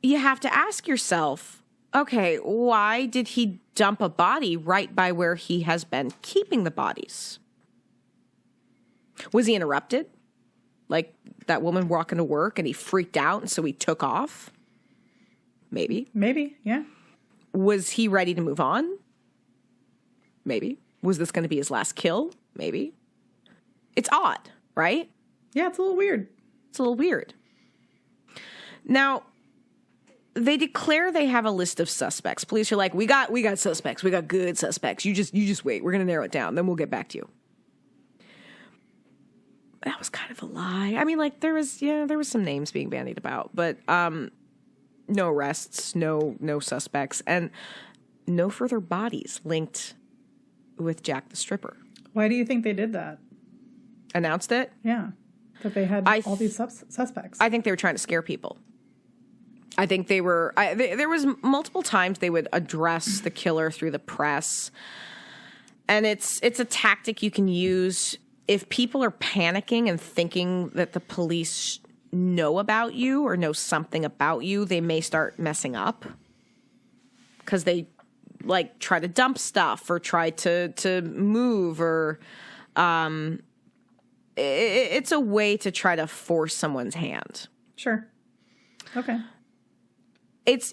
you have to ask yourself, okay, why did he dump a body right by where he has been keeping the bodies? Was he interrupted? Like that woman walking to work and he freaked out and so he took off? Maybe. Maybe, yeah. Was he ready to move on? Maybe. Was this going to be his last kill? Maybe. It's odd, right? Yeah, it's a little weird. It's a little weird. Now, they declare they have a list of suspects. Police are like, we got suspects. We got good suspects. You just wait. We're going to narrow it down. Then we'll get back to you. That was kind of a lie. I mean, like there was some names being bandied about, but no arrests, no suspects, and no further bodies linked with Jack the Stripper. Why do you think they did that? Announced it? Yeah. That they had all these suspects. I think they were trying to scare people. I think they were... there was multiple times they would address the killer through the press. And it's a tactic you can use if people are panicking and thinking that the police know about you or know something about you. They may start messing up because they like try to dump stuff or try to move or... it's a way to try to force someone's hand. Sure. Okay.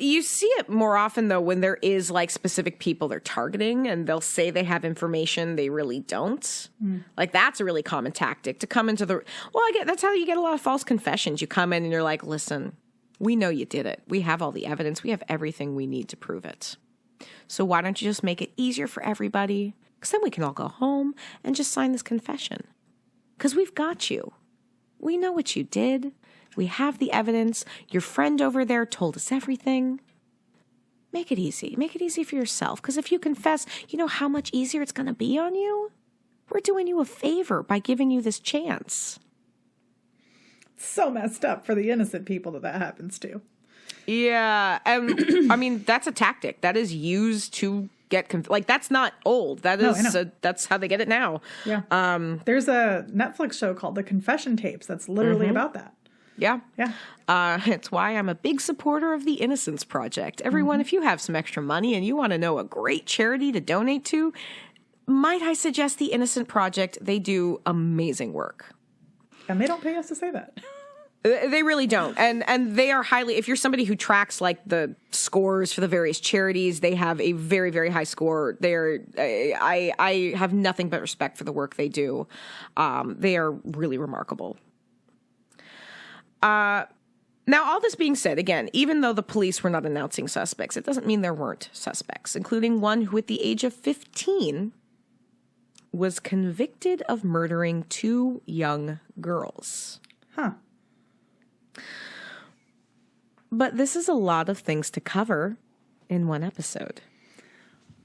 You see it more often, though, when there is, like, specific people they're targeting, and they'll say they have information they really don't. Like, that's a really common tactic, to come into the... Well, that's how you get a lot of false confessions. You come in and you're like, listen, we know you did it. We have all the evidence. We have everything we need to prove it. So why don't you just make it easier for everybody? Because then we can all go home and just sign this confession. Because we've got you. We know what you did. We have the evidence. Your friend over there told us everything. Make it easy. Make it easy for yourself. Because if you confess, you know how much easier it's going to be on you? We're doing you a favor by giving you this chance. So messed up for the innocent people that happens to. Yeah. I mean, that's a tactic. That is used to get... that's not old. That is... that's how they get it now. Yeah. There's a Netflix show called The Confession Tapes that's literally about that. Yeah. Yeah. It's why I'm a big supporter of the Innocence Project. Everyone, if you have some extra money and you want to know a great charity to donate to, might I suggest the Innocent Project? They do amazing work. And they don't pay us to say that. They really don't. And they are highly, if you're somebody who tracks like the scores for the various charities, they have a very, very high score. I have nothing but respect for the work they do. They are really remarkable. Now, all this being said, again, even though the police were not announcing suspects, it doesn't mean there weren't suspects, including one who at the age of 15 was convicted of murdering 2 young girls. Huh. But this is a lot of things to cover in one episode.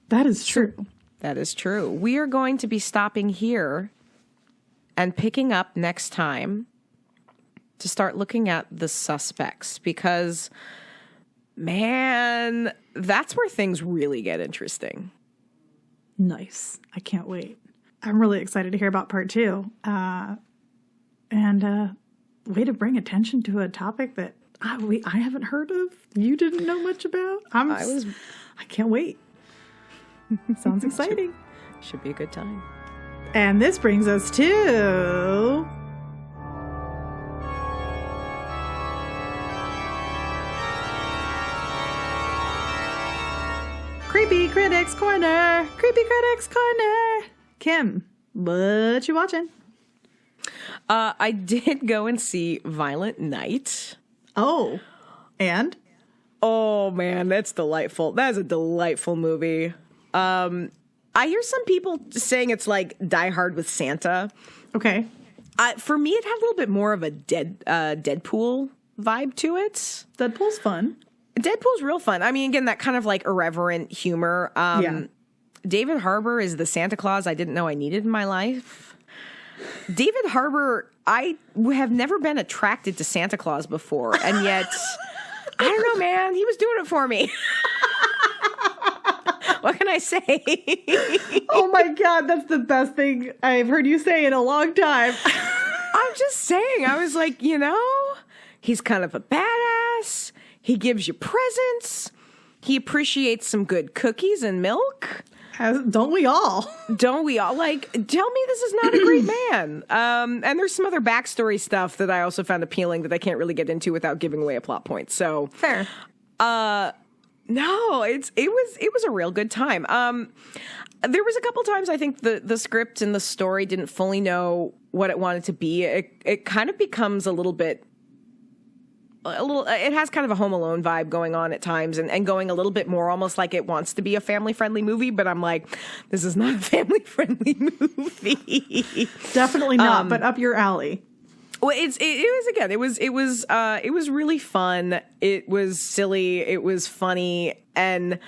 That is true. That is true. We are going to be stopping here and picking up next time to start looking at the suspects because, man, that's where things really get interesting. Nice. I can't wait. I'm really excited to hear about part 2. And way to bring attention to a topic that I haven't heard of. You didn't know much about. I can't wait. Sounds exciting. Should be a good time. And this brings us to... Creepy Critics Corner. Creepy Critics Corner. Kim, what you watching? I did go and see Violent Night. Oh, and? Oh, man, that's delightful. That is a delightful movie. I hear some people saying it's like Die Hard with Santa. Okay. For me, it had a little bit more of a Deadpool vibe to it. Deadpool's fun. Deadpool's real fun. I mean, again, that kind of like irreverent humor. Yeah. David Harbour is the Santa Claus I didn't know I needed in my life. David Harbour, I have never been attracted to Santa Claus before, and yet I don't know, man. He was doing it for me. What can I say? Oh my God, that's the best thing I've heard you say in a long time. I'm just saying. I was like, he's kind of a badass. He gives you presents. He appreciates some good cookies and milk. Don't we all? Don't we all? Like, tell me this is not a great man. And there's some other backstory stuff that I also found appealing that I can't really get into without giving away a plot point. So fair. No, it was a real good time. There was a couple times I think the script and the story didn't fully know what it wanted to be. It kind of becomes it has kind of a Home Alone vibe going on at times and going a little bit more almost like it wants to be a family-friendly movie, but I'm like, this is not a family-friendly movie. Definitely not, but up your alley. Well, it was really fun. It was silly. It was funny. And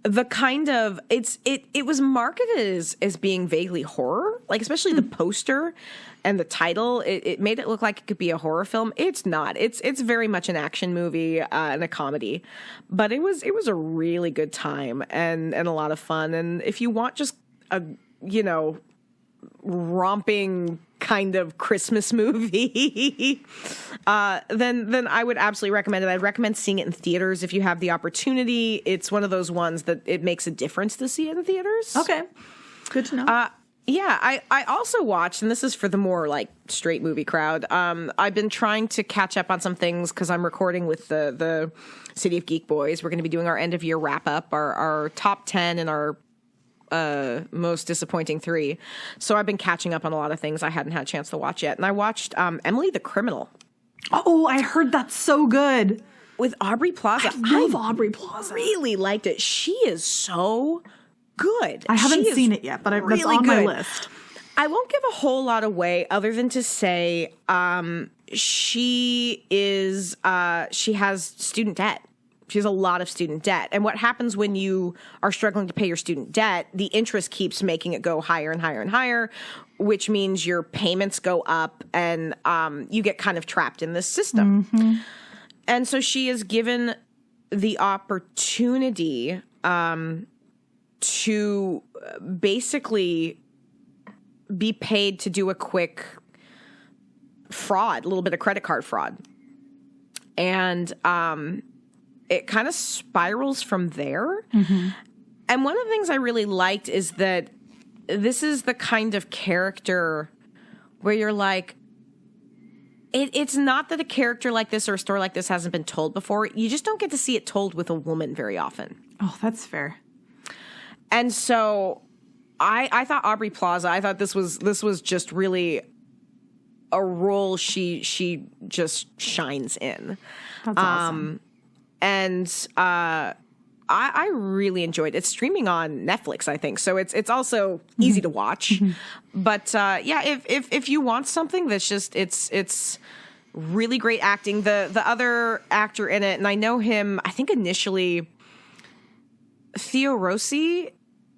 the kind of, it was marketed as being vaguely horror, like especially the poster and the title. It made it look like it could be a horror film. It's not. It's very much an action movie and a comedy, but it was a really good time and a lot of fun. And if you want just a, romping kind of Christmas movie, then I would absolutely recommend it. I'd recommend seeing it in theaters if you have the opportunity. It's one of those ones that it makes a difference to see it in theaters. Okay. Good to know. Yeah, I also watched, and this is for the more like straight movie crowd. I've been trying to catch up on some things because I'm recording with the City of Geek Boys. We're going to be doing our end of year wrap up, our top 10 and our most disappointing 3. So I've been catching up on a lot of things I hadn't had a chance to watch yet. And I watched Emily the Criminal. Oh, I heard that's so good. With Aubrey Plaza. I love Aubrey Plaza. Really liked it. She is so good. I haven't seen it yet, but that's on my list. I won't give a whole lot away other than to say she has student debt. She has a lot of student debt. And what happens when you are struggling to pay your student debt, the interest keeps making it go higher and higher and higher, which means your payments go up and you get kind of trapped in this system. Mm-hmm. And so she is given the opportunity to basically be paid to do a quick fraud, a little bit of credit card fraud. And it kind of spirals from there. Mm-hmm. And one of the things I really liked is that this is the kind of character where you're like, it's not that a character like this or a story like this hasn't been told before. You just don't get to see it told with a woman very often. Oh, that's fair. And so I thought Aubrey Plaza, I thought this was just really a role she just shines in. That's awesome. And I really enjoyed it. It's streaming on Netflix, I think, so it's also easy to watch. Mm-hmm. But yeah, if you want something that's just it's really great acting. The other actor in it, and I know him, I think initially Theo Rossi.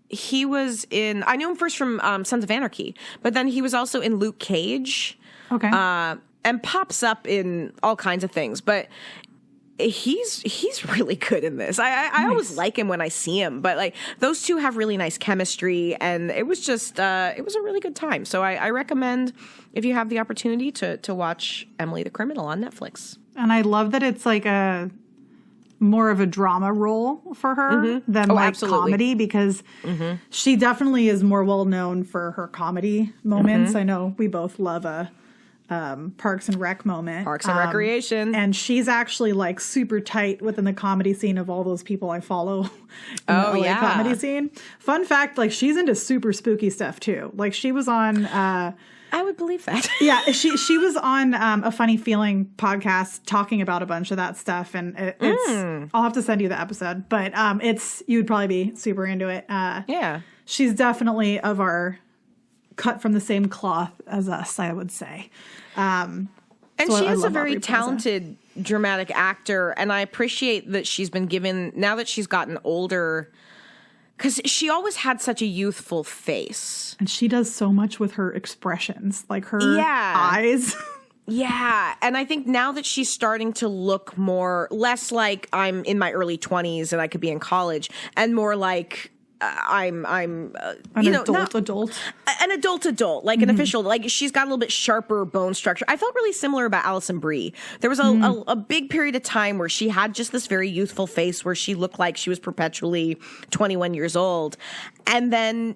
He was in. I knew him first from Sons of Anarchy, but then he was also in Luke Cage. Okay, and pops up in all kinds of things, but. He's really good in this. I always like him when I see him, but like those two have really nice chemistry, and it was just it was a really good time. So I recommend if you have the opportunity to watch Emily the Criminal on Netflix. And I love that it's like a more of a drama role for her than absolutely. Comedy, because she definitely is more well known for her comedy moments. I know we both love a Parks and Rec moment. Parks and Recreation. And she's actually like super tight within the comedy scene of all those people I follow in the LA comedy scene. Fun fact, like she's into super spooky stuff too. Like she was on I would believe that. Yeah, she was on a Funny Feeling podcast talking about a bunch of that stuff, and it's I'll have to send you the episode, but you would probably be super into it. Yeah. She's definitely of our cut from the same cloth as us, I would say. And so she is a very talented dramatic actor, and I appreciate that she's been given, now that she's gotten older, because she always had such a youthful face. And she does so much with her expressions, like her eyes. Yeah, and I think now that she's starting to look less like I'm in my early 20s and I could be in college, and more like I'm an adult, an adult, like an official, like she's got a little bit sharper bone structure. I felt really similar about Alison Brie. There was a big period of time where she had just this very youthful face where she looked like she was perpetually 21 years old, and then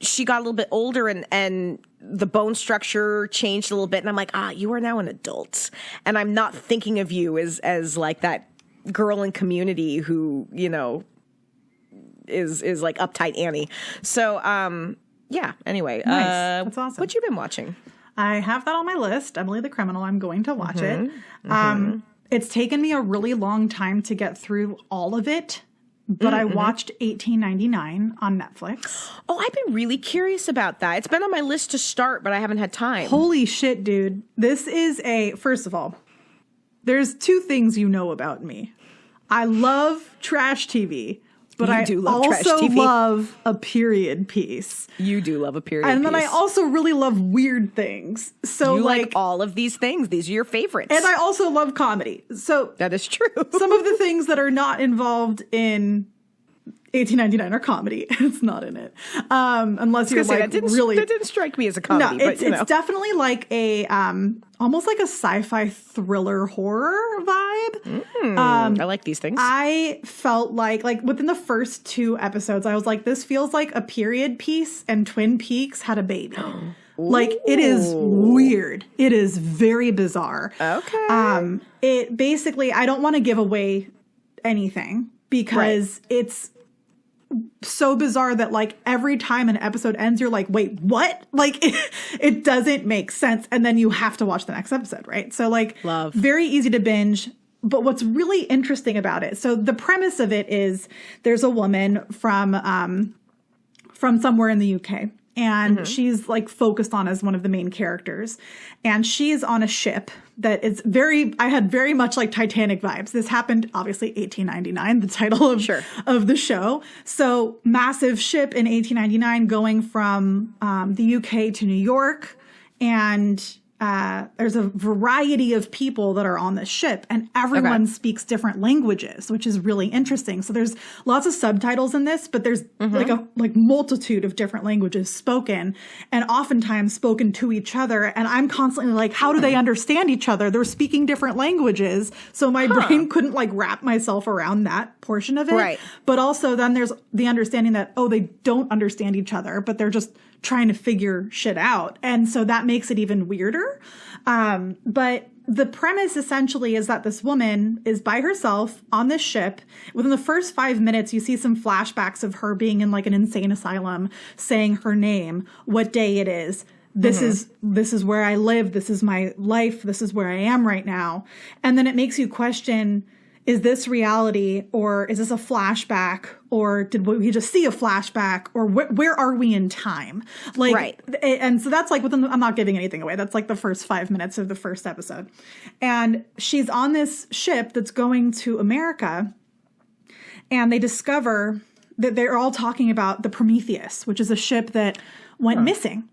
she got a little bit older and the bone structure changed a little bit. And I'm like, you are now an adult. And I'm not thinking of you as like that girl in Community who, is like uptight Annie. So, yeah, anyway. Nice. That's awesome. What you been watching? I have that on my list. Emily the Criminal. I'm going to watch it. It's taken me a really long time to get through all of it. But I watched 1899 on Netflix. Oh, I've been really curious about that. It's been on my list to start, but I haven't had time. Holy shit, dude. This is first of all, there's two things you know about me. I love trash TV. But I also love a period piece. You do love a period piece. And then I also really love weird things. So you like all of these things. These are your favorites. And I also love comedy. So that is true. Some of the things that are not involved in 1899 are comedy. It's not in it. Unless you're like that didn't strike me as a comedy. No, it's definitely like a almost like a sci-fi thriller horror vibe. I like these things. I felt like within the first 2 episodes, I was like, this feels like a period piece and Twin Peaks had a baby. Like, it is weird. It is very bizarre. Okay. It basically, I don't want to give away anything because it's so bizarre that like every time an episode ends, you're like, wait, what? Like it doesn't make sense. And then you have to watch the next episode, right? So like very easy to binge. But what's really interesting about it, so the premise of it is there's a woman from somewhere in the UK. And she's like focused on as one of the main characters. And she's on a ship that is I had very much like Titanic vibes. This happened obviously 1899, the title of the show. So massive ship in 1899 going from the UK to New York. And there's a variety of people that are on this ship, and everyone speaks different languages, which is really interesting. So there's lots of subtitles in this, but there's like a multitude of different languages spoken, and oftentimes spoken to each other. And I'm constantly like, how do they understand each other? They're speaking different languages. So my brain couldn't like wrap myself around that portion of it. Right. But also then there's the understanding that, they don't understand each other, but they're just trying to figure shit out. And so that makes it even weirder. But the premise essentially is that this woman is by herself on this ship. Within the first 5 minutes, you see some flashbacks of her being in like an insane asylum, saying her name, what day it is. This is where I live. This is my life. This is where I am right now. And then it makes you question, is this reality, or is this a flashback, or did we just see a flashback, or where are we in time? Like, right. And so that's like I'm not giving anything away. That's like the first 5 minutes of the first episode. And she's on this ship that's going to America, and they discover that they're all talking about the Prometheus, which is a ship that went missing.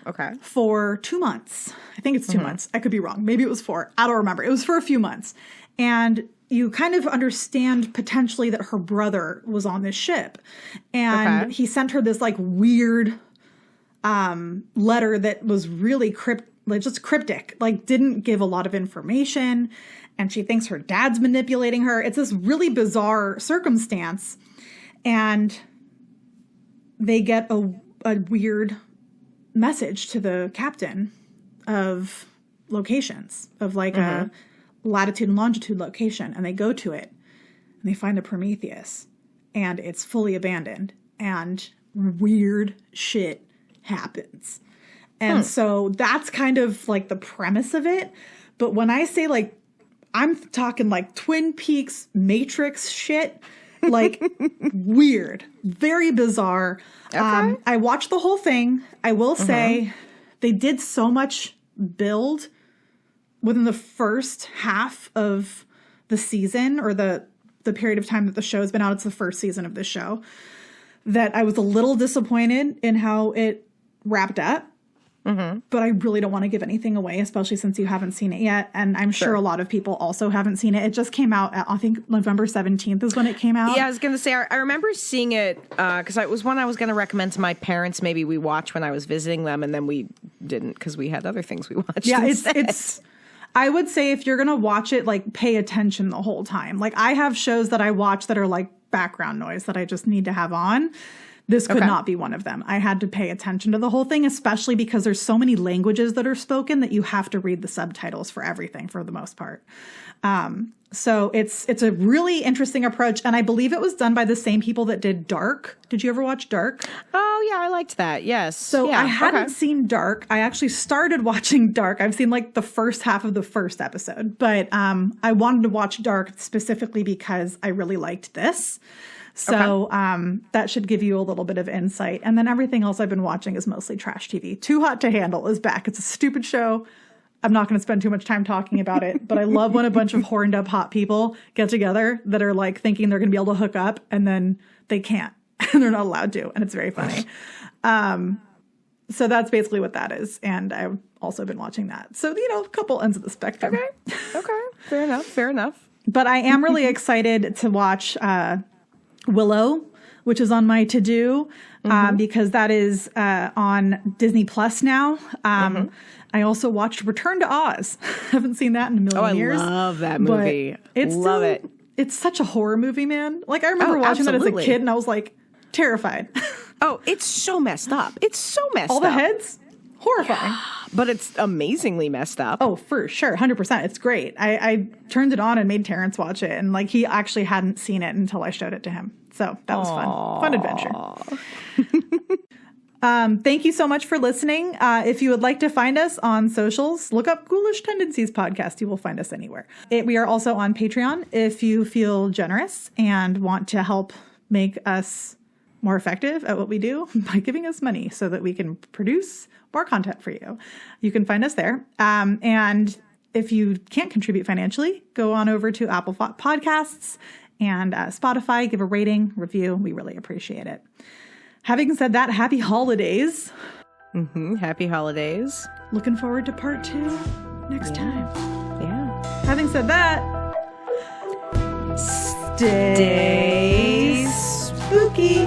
Okay. For 2 months. I think it's 2 months. I could be wrong. Maybe it was 4. I don't remember. It was for a few months. And you kind of understand potentially that her brother was on this ship. And he sent her this like weird letter that was really just cryptic, like didn't give a lot of information. And she thinks her dad's manipulating her. It's this really bizarre circumstance. And they get a weird message to the captain of locations, of like a latitude and longitude location, and they go to it and they find the Prometheus, and it's fully abandoned, and weird shit happens. And so that's kind of like the premise of it. But when I say like, I'm talking like Twin Peaks Matrix shit, like weird, very bizarre. I watched the whole thing. I will say they did so much build within the first half of the season, or the period of time that the show has been out. It's the first season of the show, that I was a little disappointed in how it wrapped up. but I really don't want to give anything away, especially since you haven't seen it yet. And I'm sure a lot of people also haven't seen it. It just came out, I think November 17th is when it came out. Yeah, I was going to say, I remember seeing it because it was one I was going to recommend to my parents. Maybe we watched when I was visiting them, and then we didn't because we had other things we watched. Yeah, instead. it's I would say if you're going to watch it, like, pay attention the whole time. Like, I have shows that I watch that are like background noise that I just need to have on. This could not be one of them. I had to pay attention to the whole thing, especially because there's so many languages that are spoken that you have to read the subtitles for everything for the most part. So it's a really interesting approach. And I believe it was done by the same people that did Dark. Did you ever watch Dark? Oh, yeah, I liked that. Yes. So yeah, I hadn't seen Dark. I actually started watching Dark. I've seen like the first half of the first episode, but I wanted to watch Dark specifically because I really liked this. So that should give you a little bit of insight. And then everything else I've been watching is mostly trash TV. Too Hot to Handle is back. It's a stupid show. I'm not going to spend too much time talking about it, but I love when a bunch of horned up hot people get together that are like thinking they're going to be able to hook up and then they can't and they're not allowed to. And it's very funny. So that's basically what that is. And I've also been watching that. So, a couple ends of the spectrum. Okay. Fair enough. But I am really excited to watch Willow, which is on my to-do, because that is on Disney Plus now. I also watched Return to Oz. Haven't seen that in a million years. I love that movie. Love it. It's such a horror movie, man. Like, I remember watching that as a kid, and I was like terrified. Oh, it's so messed up. All the heads? Horrifying. But it's amazingly messed up. Oh, for sure. 100%. It's great. I turned it on and made Terrence watch it. And like, he actually hadn't seen it until I showed it to him. So that was fun. Fun adventure. Thank you so much for listening. If you would like to find us on socials, look up Ghoulish Tendencies Podcast. You will find us anywhere. We are also on Patreon if you feel generous and want to help make us more effective at what we do by giving us money so that we can produce more content for you. You can find us there. And if you can't contribute financially, go on over to Apple Podcasts and Spotify, give a rating, review. We really appreciate it. Having said that, happy holidays. Happy holidays. Looking forward to part 2 next time. Yeah. Having said that, stay spooky.